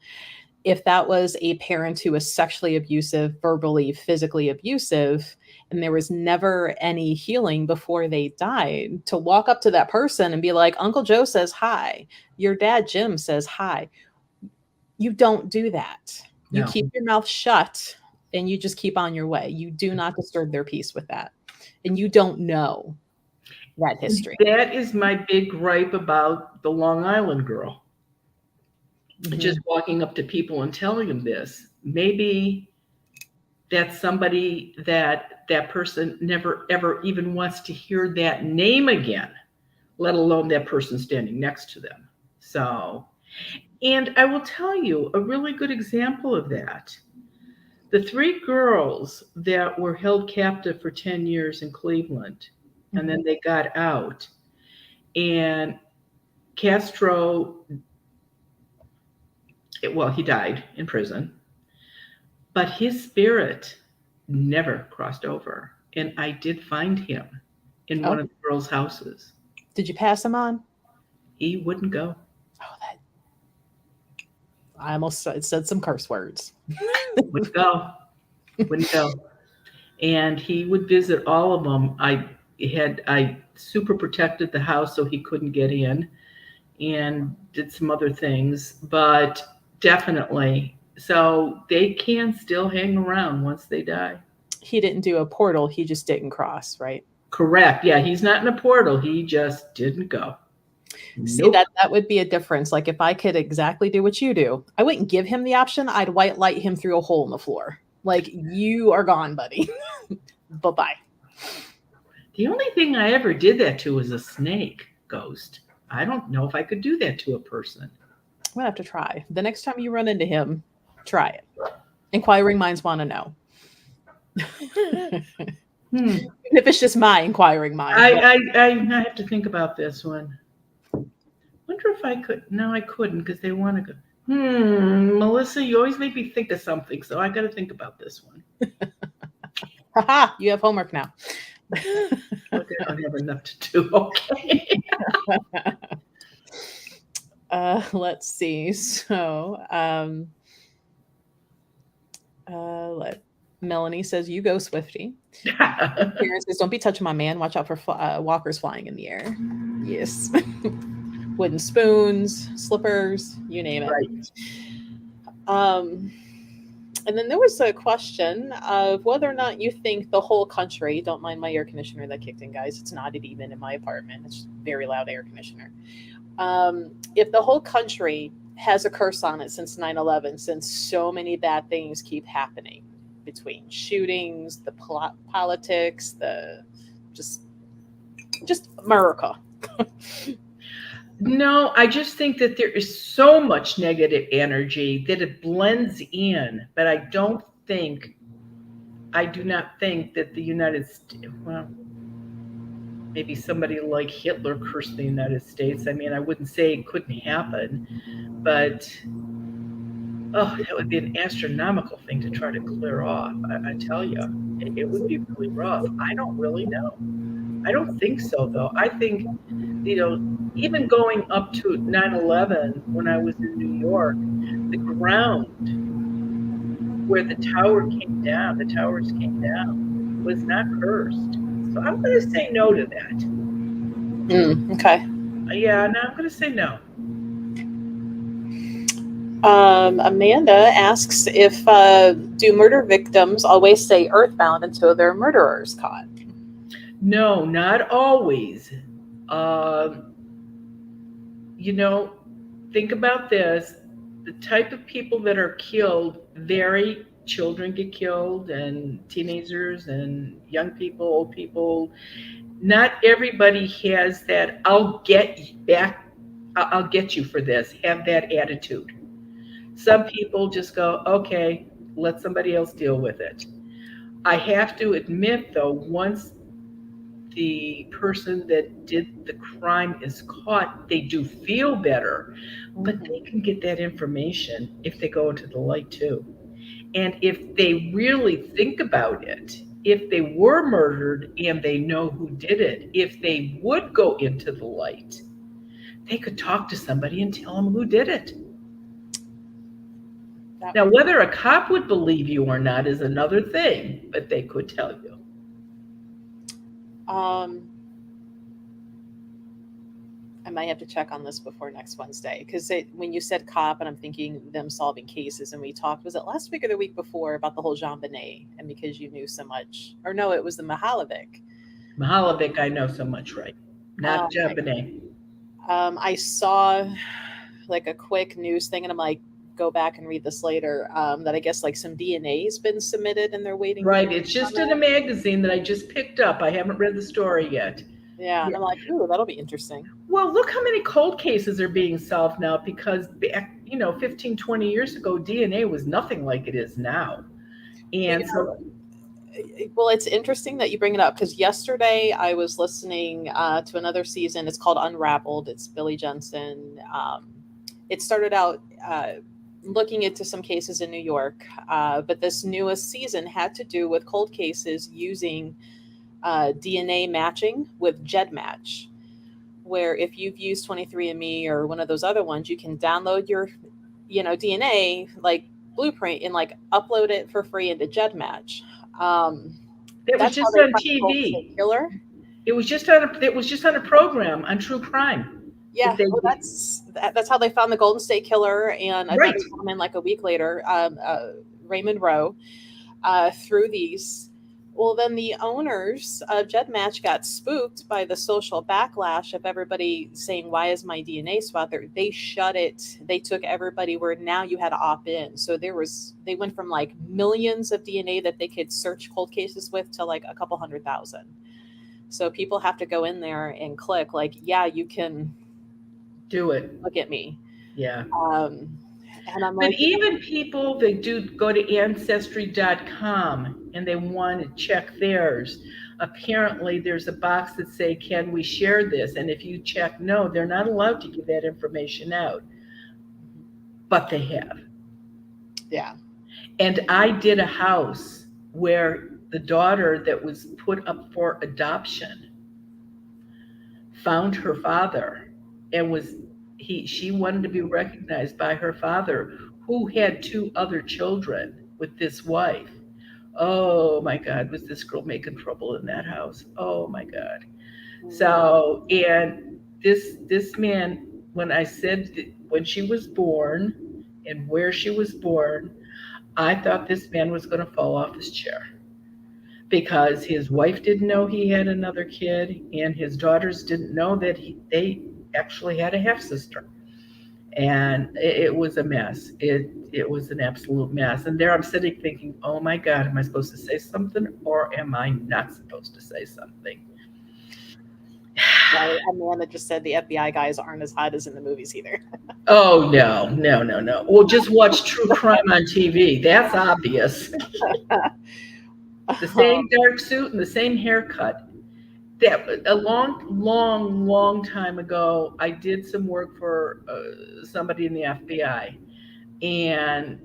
if that was a parent who was sexually abusive, verbally, physically abusive, and there was never any healing before they died, to walk up to that person and be like, Uncle Joe says hi, your dad Jim says hi. You don't do that. You No. keep your mouth shut and you just keep on your way. You do not disturb their peace with that. And you don't know that history. That is my big gripe about the Long Island girl. Just walking up to people and telling them this. Maybe that's somebody that person never ever even wants to hear that name again, let alone that person standing next to them. So, and I will tell you a really good example of that. The 3 girls that were held captive for 10 years in Cleveland, and then they got out, and Castro, well, he died in prison, but his spirit never crossed over. And I did find him in one of the girls' houses. Did you pass him on? He wouldn't go. Oh, that I almost said some curse words. Wouldn't go. Wouldn't go. And he would visit all of them. I super protected the house so he couldn't get in, and did some other things, but definitely. So they can still hang around once they die. He didn't do a portal. He just didn't cross, right? Correct. Yeah, he's not in a portal. He just didn't go. See, Nope. that would be a difference. Like if I could exactly do what you do, I wouldn't give him the option. I'd white light him through a hole in the floor. Like, you are gone, buddy. Bye-bye. The only thing I ever did that to was a snake ghost. I don't know if I could do that to a person. I'm going to have to try. The next time you run into him, try it. Inquiring minds want to know. Even if it's just my inquiring mind. I have to think about this one. Wonder if I could. No, I couldn't because they want to go. Melissa, you always make me think of something, so I got to think about this one. Haha, you have homework now. Okay, I don't have enough to do. Okay. Let's see. So, Melanie says, you go, Swifty. Karen says, don't be touching my man. Watch out for walkers flying in the air. Yes. Wooden spoons, slippers, you name it. Right. And then there was a question of whether or not you think the whole country, don't mind my air conditioner that kicked in, guys. It's not even in my apartment. It's very loud air conditioner. If the whole country has a curse on it since 9/11, since so many bad things keep happening between shootings, the politics, the just America. No, I just think that there is so much negative energy that it blends in, but I do not think that the United States, well, maybe somebody like Hitler cursed the United States. I mean, I wouldn't say it couldn't happen, but that would be an astronomical thing to try to clear off. I tell you, it would be really rough. I don't really know. I don't think so, though. I think, even going up to 9/11, when I was in New York, the ground where the towers came down, was not cursed. So I'm going to say no to that. Okay. Yeah, no, I'm going to say no. Amanda asks if do murder victims always stay earthbound until their murderer is caught? No, not always. Think about this. The type of people that are killed vary. Children get killed, and teenagers, and young people, old people. Not everybody has that I'll get you for this, have that attitude. Some people just go, okay, let somebody else deal with it. I have to admit, though, once the person that did the crime is caught, they do feel better, but they can get that information if they go into the light too. And if they really think about it, if they were murdered and they know who did it, if they would go into the light, they could talk to somebody and tell them who did it. Now, whether a cop would believe you or not is another thing, but they could tell you. I might have to check on this before next Wednesday, because when you said cop, and I'm thinking them solving cases, and we talked, was it last week or the week before, about the whole Jean Bonnet, and because you knew so much, or no, it was the Mahalovic. Mahalovic, I know so much, right? Not Jean Bonnet. I saw like a quick news thing, and I'm like, go back and read this later, that I guess like some DNA has been submitted and they're waiting. Right, it's just in a magazine that I just picked up. I haven't read the story yet. Yeah, and I'm like, ooh, that'll be interesting. Well, look how many cold cases are being solved now, because back, 15, 20 years ago, DNA was nothing like it is now. And well, it's interesting that you bring it up, because yesterday I was listening to another season. It's called Unraveled. It's Billy Jensen. It started out looking into some cases in New York, but this newest season had to do with cold cases using DNA matching with GEDmatch, where if you've used 23andMe or one of those other ones, you can download your DNA like blueprint and like upload it for free into GEDmatch. It was just on TV. Killer. It was just on a program on True Crime. Yeah, well, that's how they found the Golden State Killer, and I found him in like a week later, Raymond Rowe, through these. Well, then the owners of GEDmatch got spooked by the social backlash of everybody saying, why is my DNA spot there? They shut it. They took everybody where now you had to opt in. So they went from like millions of DNA that they could search cold cases with to like a couple 100,000. So people have to go in there and click like, yeah, you can do it. Look at me. Yeah. And I'm but even people that do go to Ancestry.com and they want to check theirs, apparently there's a box that say, can we share this? And if you check no, they're not allowed to give that information out. But they have. Yeah. And I did a house where the daughter that was put up for adoption found her father and she wanted to be recognized by her father, who had 2 other children with this wife. Oh my God, was this girl making trouble in that house? Oh my God. So, and this man, when I said when she was born and where she was born, I thought this man was going to fall off his chair, because his wife didn't know he had another kid, and his daughters didn't know that they actually had a half sister. And it was a mess. It was an absolute mess. And there I'm sitting thinking, oh my God, am I supposed to say something or am I not supposed to say something? Amanda just said the FBI guys aren't as hot as in the movies either. Oh, no. Well, just watch True Crime on TV. That's obvious. The same dark suit and the same haircut. That a long time ago, I did some work for somebody in the FBI, and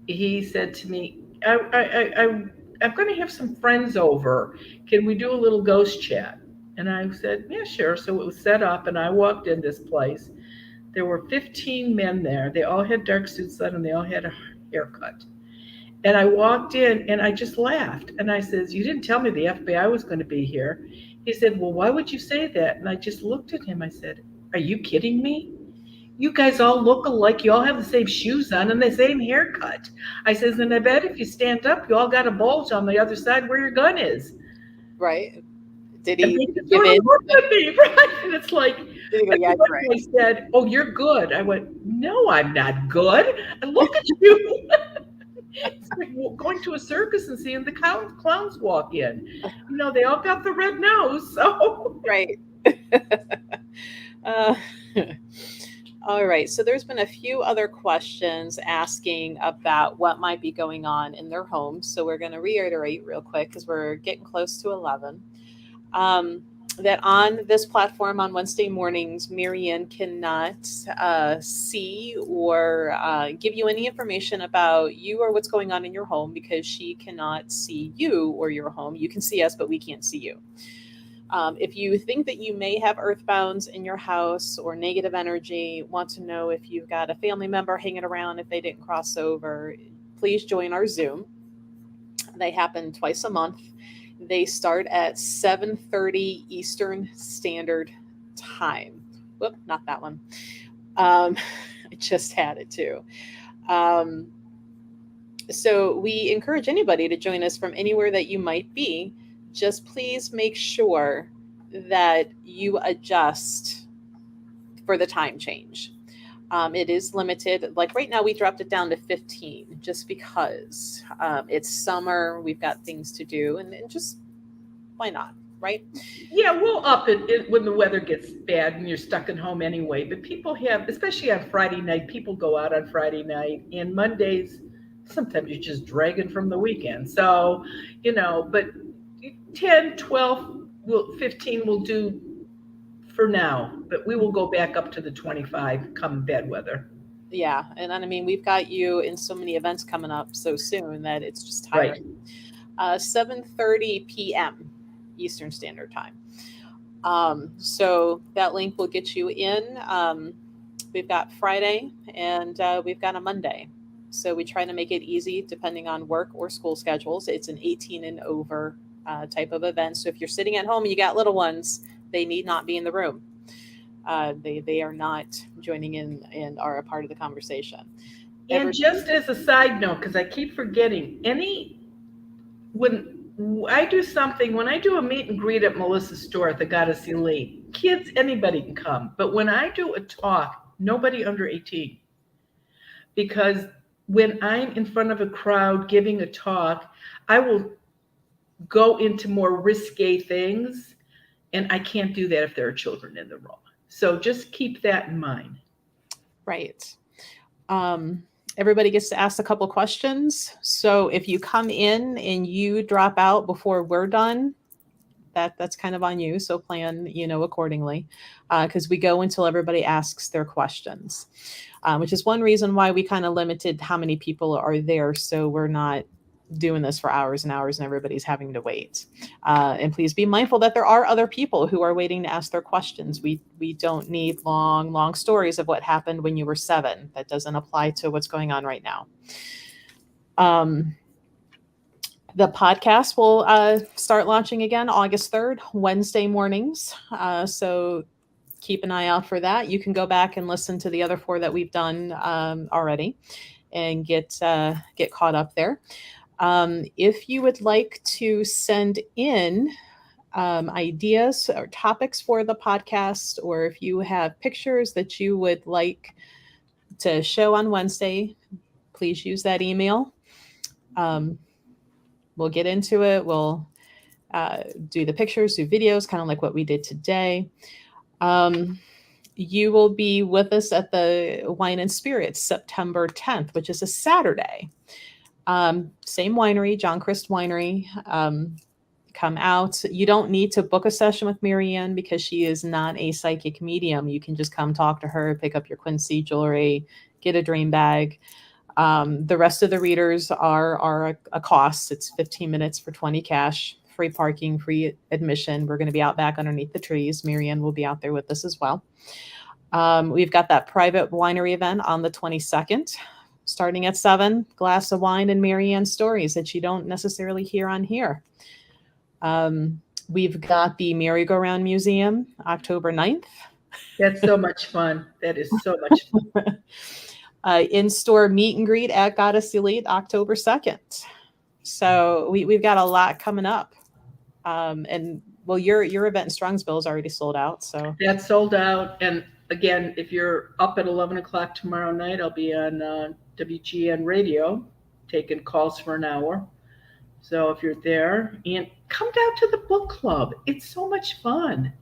he said to me, I'm going to have some friends over. Can we do a little ghost chat? And I said, yeah, sure. So it was set up, and I walked in this place. There were 15 men there. They all had dark suits on, and they all had a haircut. And I walked in, and I just laughed. And I says, you didn't tell me the FBI was going to be here. He said, well, why would you say that? And I just looked at him. I said, are you kidding me? You guys all look alike. You all have the same shoes on and the same haircut. I says, and I bet if you stand up, you all got a bulge on the other side where your gun is. Right. Did he give in? At me, right? And it's like, yeah, right. I said, oh, you're good. I went, no, I'm not good. And look at you. It's like going to a circus and seeing the clowns walk in. They all got the red nose. So right. All right. So there's been a few other questions asking about what might be going on in their homes. So we're going to reiterate real quick because we're getting close to 11. That on this platform on Wednesday mornings, Marianne cannot see or give you any information about you or what's going on in your home, because she cannot see you or your home. You can see us, but we can't see you. If you think that you may have earthbounds in your house or negative energy, want to know if you've got a family member hanging around, if they didn't cross over, please join our Zoom. They happen twice a month. They start at 7:30 Eastern Standard Time. Whoop, not that one. I just had it too. Um, so we encourage anybody to join us from anywhere that you might be. Just please make sure that you adjust for the time change. It is limited. Like right now, we dropped it down to 15 just because it's summer. We've got things to do, and just why not, right? Yeah, we'll up it when the weather gets bad and you're stuck at home anyway. But people have, especially on Friday night, people go out on Friday night, and Mondays, sometimes you're just dragging from the weekend. So, but 10, 12, 15 will do for now, but we will go back up to the 25 come bad weather. Yeah, and I mean we've got you in so many events coming up so soon that it's just Right. tiring. 7:30 p.m. Eastern Standard Time. So that link will get you in. We've got Friday and we've got a Monday. So we try to make it easy depending on work or school schedules. It's an 18 and over type of event. So if you're sitting at home and you got little ones, they need not be in the room. They are not joining in and are a part of the conversation. And just as a side note, because I keep forgetting, when I do something, when I do a meet and greet at Melissa's store at the Goddess Elite, kids, anybody can come. But when I do a talk, nobody under 18. Because when I'm in front of a crowd giving a talk, I will go into more risque things, and I can't do that if there are children in the room. So just keep that in mind. Right. Everybody gets to ask a couple questions. So if you come in and you drop out before we're done, that's kind of on you. So plan, accordingly, because we go until everybody asks their questions, which is one reason why we kind of limited how many people are there. So we're not doing this for hours and hours and everybody's having to wait. And please be mindful that there are other people who are waiting to ask their questions. We don't need long stories of what happened when you were 7. That doesn't apply to what's going on right now. The podcast will start launching again August 3rd, Wednesday mornings. So keep an eye out for that. You can go back and listen to the other 4 that we've done already and get caught up there. If you would like to send in ideas or topics for the podcast, or if you have pictures that you would like to show on Wednesday, please use that email. We'll get into it. We'll do the pictures, do videos, kind of like what we did today. You will be with us at the Wine and Spirits September 10th, which is a Saturday. Same winery, John Christ Winery. Come out. You don't need to book a session with Marianne because she is not a psychic medium. You can just come talk to her, pick up your Quincy jewelry, get a dream bag. The rest of the readers are a cost. It's 15 minutes for 20 cash, free parking, free admission. We're going to be out back underneath the trees. Marianne will be out there with us as well. We've got that private winery event on the 22nd, starting at 7, glass of wine and Marianne stories that you don't necessarily hear on here. We've got the Merry-Go-Round Museum, October 9th. That's so much fun. That is so much fun. In-store meet and greet at Goddess Elite, October 2nd. So we've got a lot coming up. And well, your event in Strongsville is already sold out. So that's sold out. And again, if you're up at 11 o'clock tomorrow night, I'll be on WGN radio taking calls for an hour. So if you're there, and come down to the book club. It's so much fun.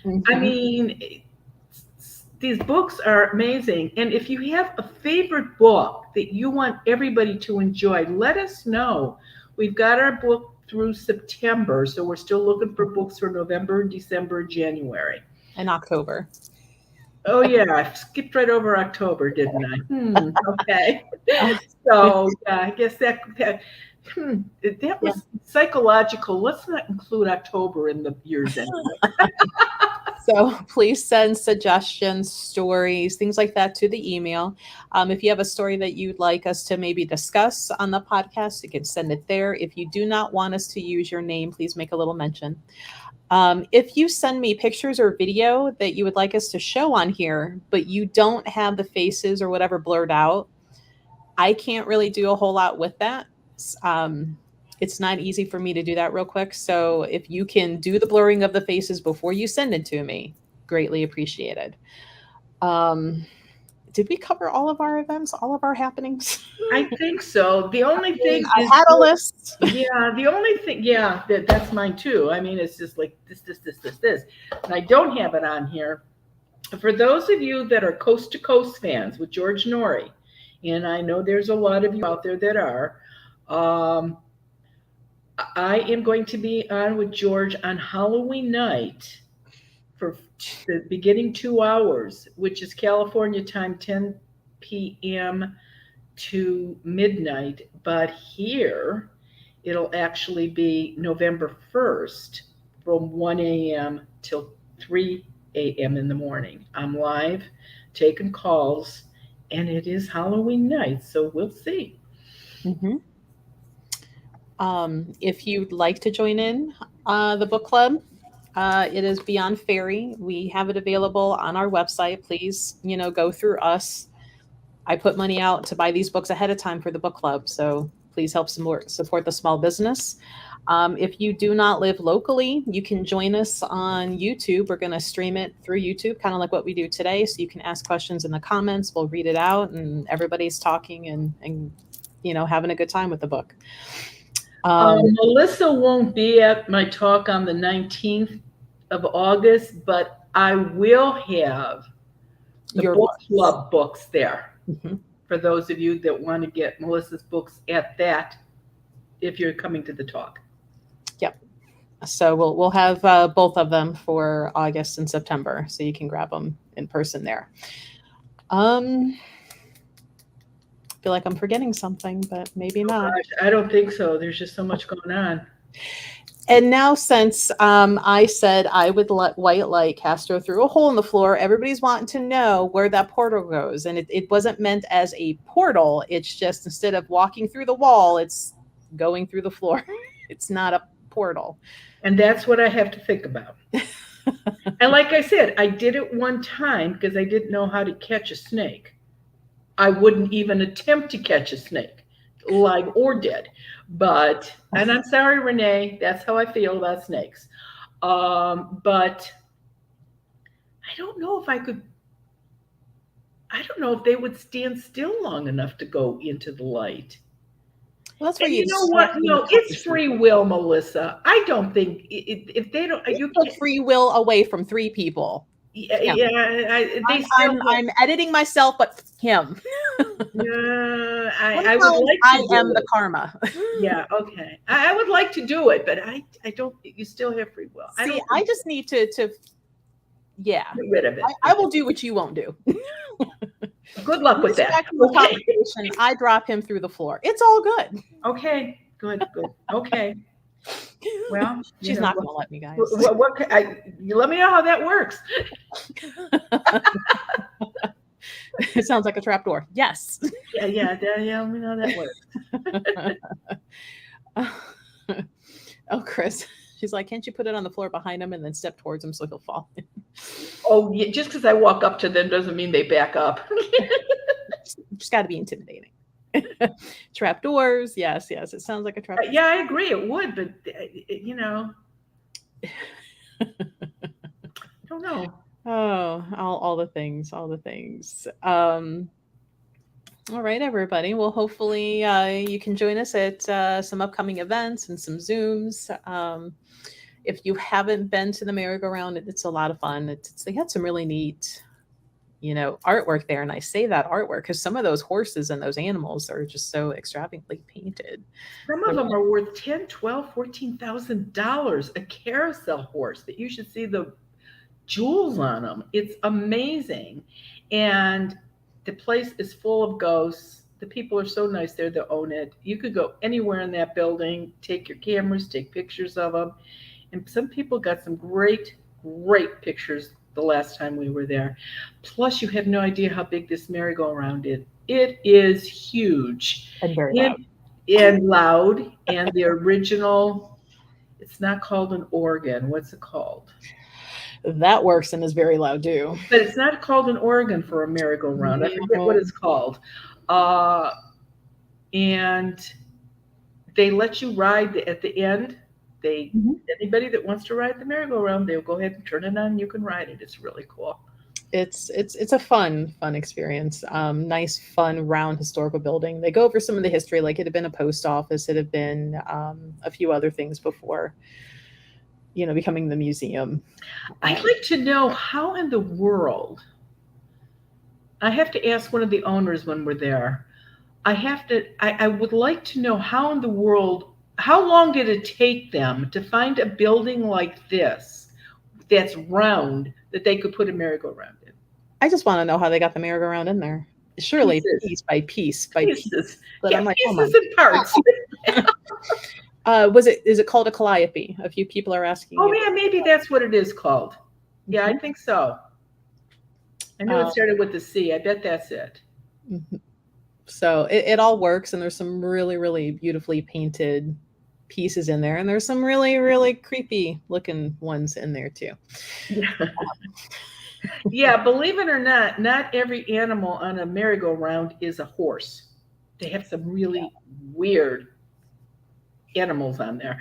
Mm-hmm. I mean, these books are amazing. And if you have a favorite book that you want everybody to enjoy, let us know. We've got our book through September, so we're still looking for books for November, December, January. And October. Oh, yeah. I skipped right over October, didn't I? Okay. So, yeah, I guess that That was psychological. Let's not include October in the year's end. So please send suggestions, stories, things like that to the email. If you have a story that you'd like us to maybe discuss on the podcast, you can send it there. If you do not want us to use your name, please make a little mention. If you send me pictures or video that you would like us to show on here, but you don't have the faces or whatever blurred out, I can't really do a whole lot with that. It's not easy for me to do that real quick. So if you can do the blurring of the faces before you send it to me, greatly appreciated. Did we cover all of our events, all of our happenings? I think so. The only thing I had a list. Yeah, the only thing, that's mine too. I mean, it's just like this. And I don't have it on here. For those of you that are coast to coast fans with George Norrie, and I know there's a lot of you out there that are, I am going to be on with George on Halloween night for the beginning 2 hours, which is California time, 10 p.m. to midnight. But here, it'll actually be November 1st from 1 a.m. till 3 a.m. in the morning. I'm live, taking calls, and it is Halloween night, so we'll see. Mm-hmm. If you'd like to join in the book club, it is Beyond Fairy. We have it available on our website. Please, go through us. I put money out to buy these books ahead of time for the book club, so please help support the small business. If you do not live locally, you can join us on YouTube. We're going to stream it through YouTube, kind of like what we do today. So you can ask questions in the comments. We'll read it out, and everybody's talking and having a good time with the book. Melissa won't be at my talk on the 19th of August, but I will have the book club books there. Mm-hmm. For those of you that want to get Melissa's books at that, if you're coming to the talk. Yep. So we'll have both of them for August and September, so you can grab them in person there. I feel like I'm forgetting something, but maybe not. Gosh, I don't think so. There's just so much going on. And now, since I said I would let white light Castro through a hole in the floor, everybody's wanting to know where that portal goes. And it wasn't meant as a portal. It's just, instead of walking through the wall, it's going through the floor. It's not a portal. And that's what I have to think about. And like I said, I did it one time because I didn't know how to catch a snake. I wouldn't even attempt to catch a snake, live or dead. But, and I'm sorry, Renee, that's how I feel about snakes. But I don't know if I could, I don't know if they would stand still long enough to go into the light. Well, that's where you know what? No, it's free will, Melissa. I don't think if they don't, you put free will away from 3 people. I'm editing myself, but him. Yeah, I would like to. I am the karma. Yeah, okay. I would like to do it, but I don't. You still have free will. See, I just need to get rid of it. I will do what you won't do. Good luck with that. Okay. I drop him through the floor. It's all good. Okay, good. Okay. Well, she's not going to let me, guys. You let me know how that works. It sounds like a trapdoor. Yes. Yeah. Let me know that works. Oh, Chris. She's like, can't you put it on the floor behind him and then step towards him so he'll fall? Oh, yeah, just because I walk up to them doesn't mean they back up. Just got to be intimidating. Trapdoors, yes. It sounds like a trapdoor. Yeah, I agree. It would, but I don't know. Oh, all the things. All right, everybody. Well, hopefully you can join us at some upcoming events and some Zooms. If you haven't been to the merry-go-round, it's a lot of fun. They had some really neat, artwork there. And I say that artwork because some of those horses and those animals are just so extravagantly painted. Some of them are worth $10,000, $12,000, $14,000 a carousel horse that you should see the jewels on them. It's amazing. And the place is full of ghosts. The people are so nice there that own it. You could go anywhere in that building, take your cameras, take pictures of them. And some people got some great, great pictures the last time we were there. Plus, you have no idea how big this merry-go-round is. It is huge And very and, loud. and loud. And the original, it's not called an organ. What's it called? That works and is very loud too. But it's not called an organ for a merry-go-round. I forget what it's called. Uh, and they let you ride at the end. Anybody that wants to ride the merry-go-round, they'll go ahead and turn it on and you can ride it. It's really cool. It's a fun experience. Nice, fun, round historical building. They go over some of the history, like it had been a post office, it had been a few other things before, becoming the museum. I'd like to know how in the world, I have to ask one of the owners when we're there. I would like to know how in the world, how long did it take them to find a building like this that's round that they could put a merry-go-round in? I just want to know how they got the merry-go-round in there. Surely piece by piece by piece. But I'm like, pieces and parts. Is it called a calliope? A few people are asking. Oh yeah, maybe that's what it is called. Yeah, I think so. I knew it started with the C. I bet that's it. So it all works, and there's some really, really beautifully painted pieces in there, and there's some really, really creepy looking ones in there too. Yeah, believe it or not every animal on a merry-go-round is a horse. They have some really weird animals on there.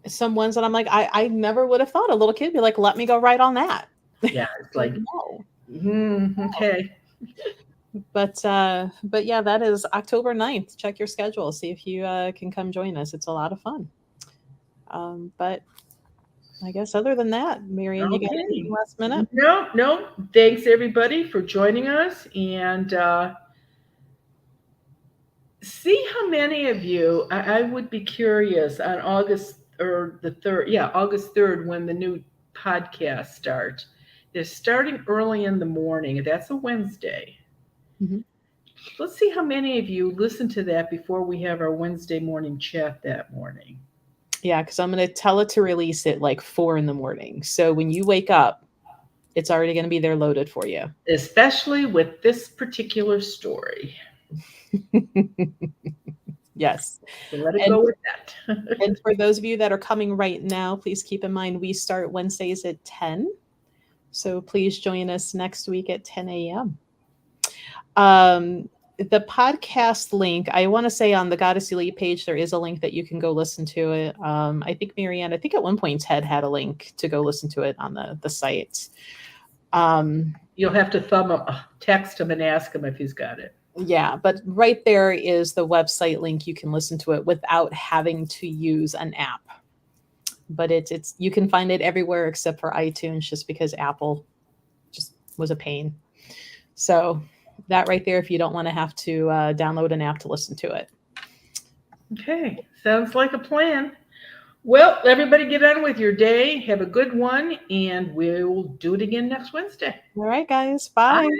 Some ones that I'm like, I never would have thought a little kid would be like, let me go right on that. Yeah, it's like no. Okay. But yeah, that is October 9th. Check your schedule. See if you can come join us. It's a lot of fun. But I guess other than that, Marian, you got anything last minute? No. Thanks everybody for joining us, and see how many of you, I would be curious on August 3rd, when the new podcast starts. They're starting early in the morning. That's a Wednesday. Let's see how many of you listen to that before we have our Wednesday morning chat that morning. Yeah, because I'm going to tell it to release it like 4 a.m. So when you wake up, it's already going to be there loaded for you. Especially with this particular story. Yes. So let it go with that. And for those of you that are coming right now, please keep in mind we start Wednesdays at 10. So please join us next week at 10 a.m. The podcast link, I want to say on the Goddess Elite page, there is a link that you can go listen to it. I think Marianne, at one point Ted had a link to go listen to it on the site. You'll have to text him and ask him if he's got it. Yeah, but right there is the website link. You can listen to it without having to use an app. But it's you can find it everywhere except for iTunes, just because Apple just was a pain. So that right there, if you don't want to have to download an app to listen to it. Okay, sounds like a plan. Well, everybody get on with your day. Have a good one, and we'll do it again next Wednesday. All right, guys. Bye. Bye.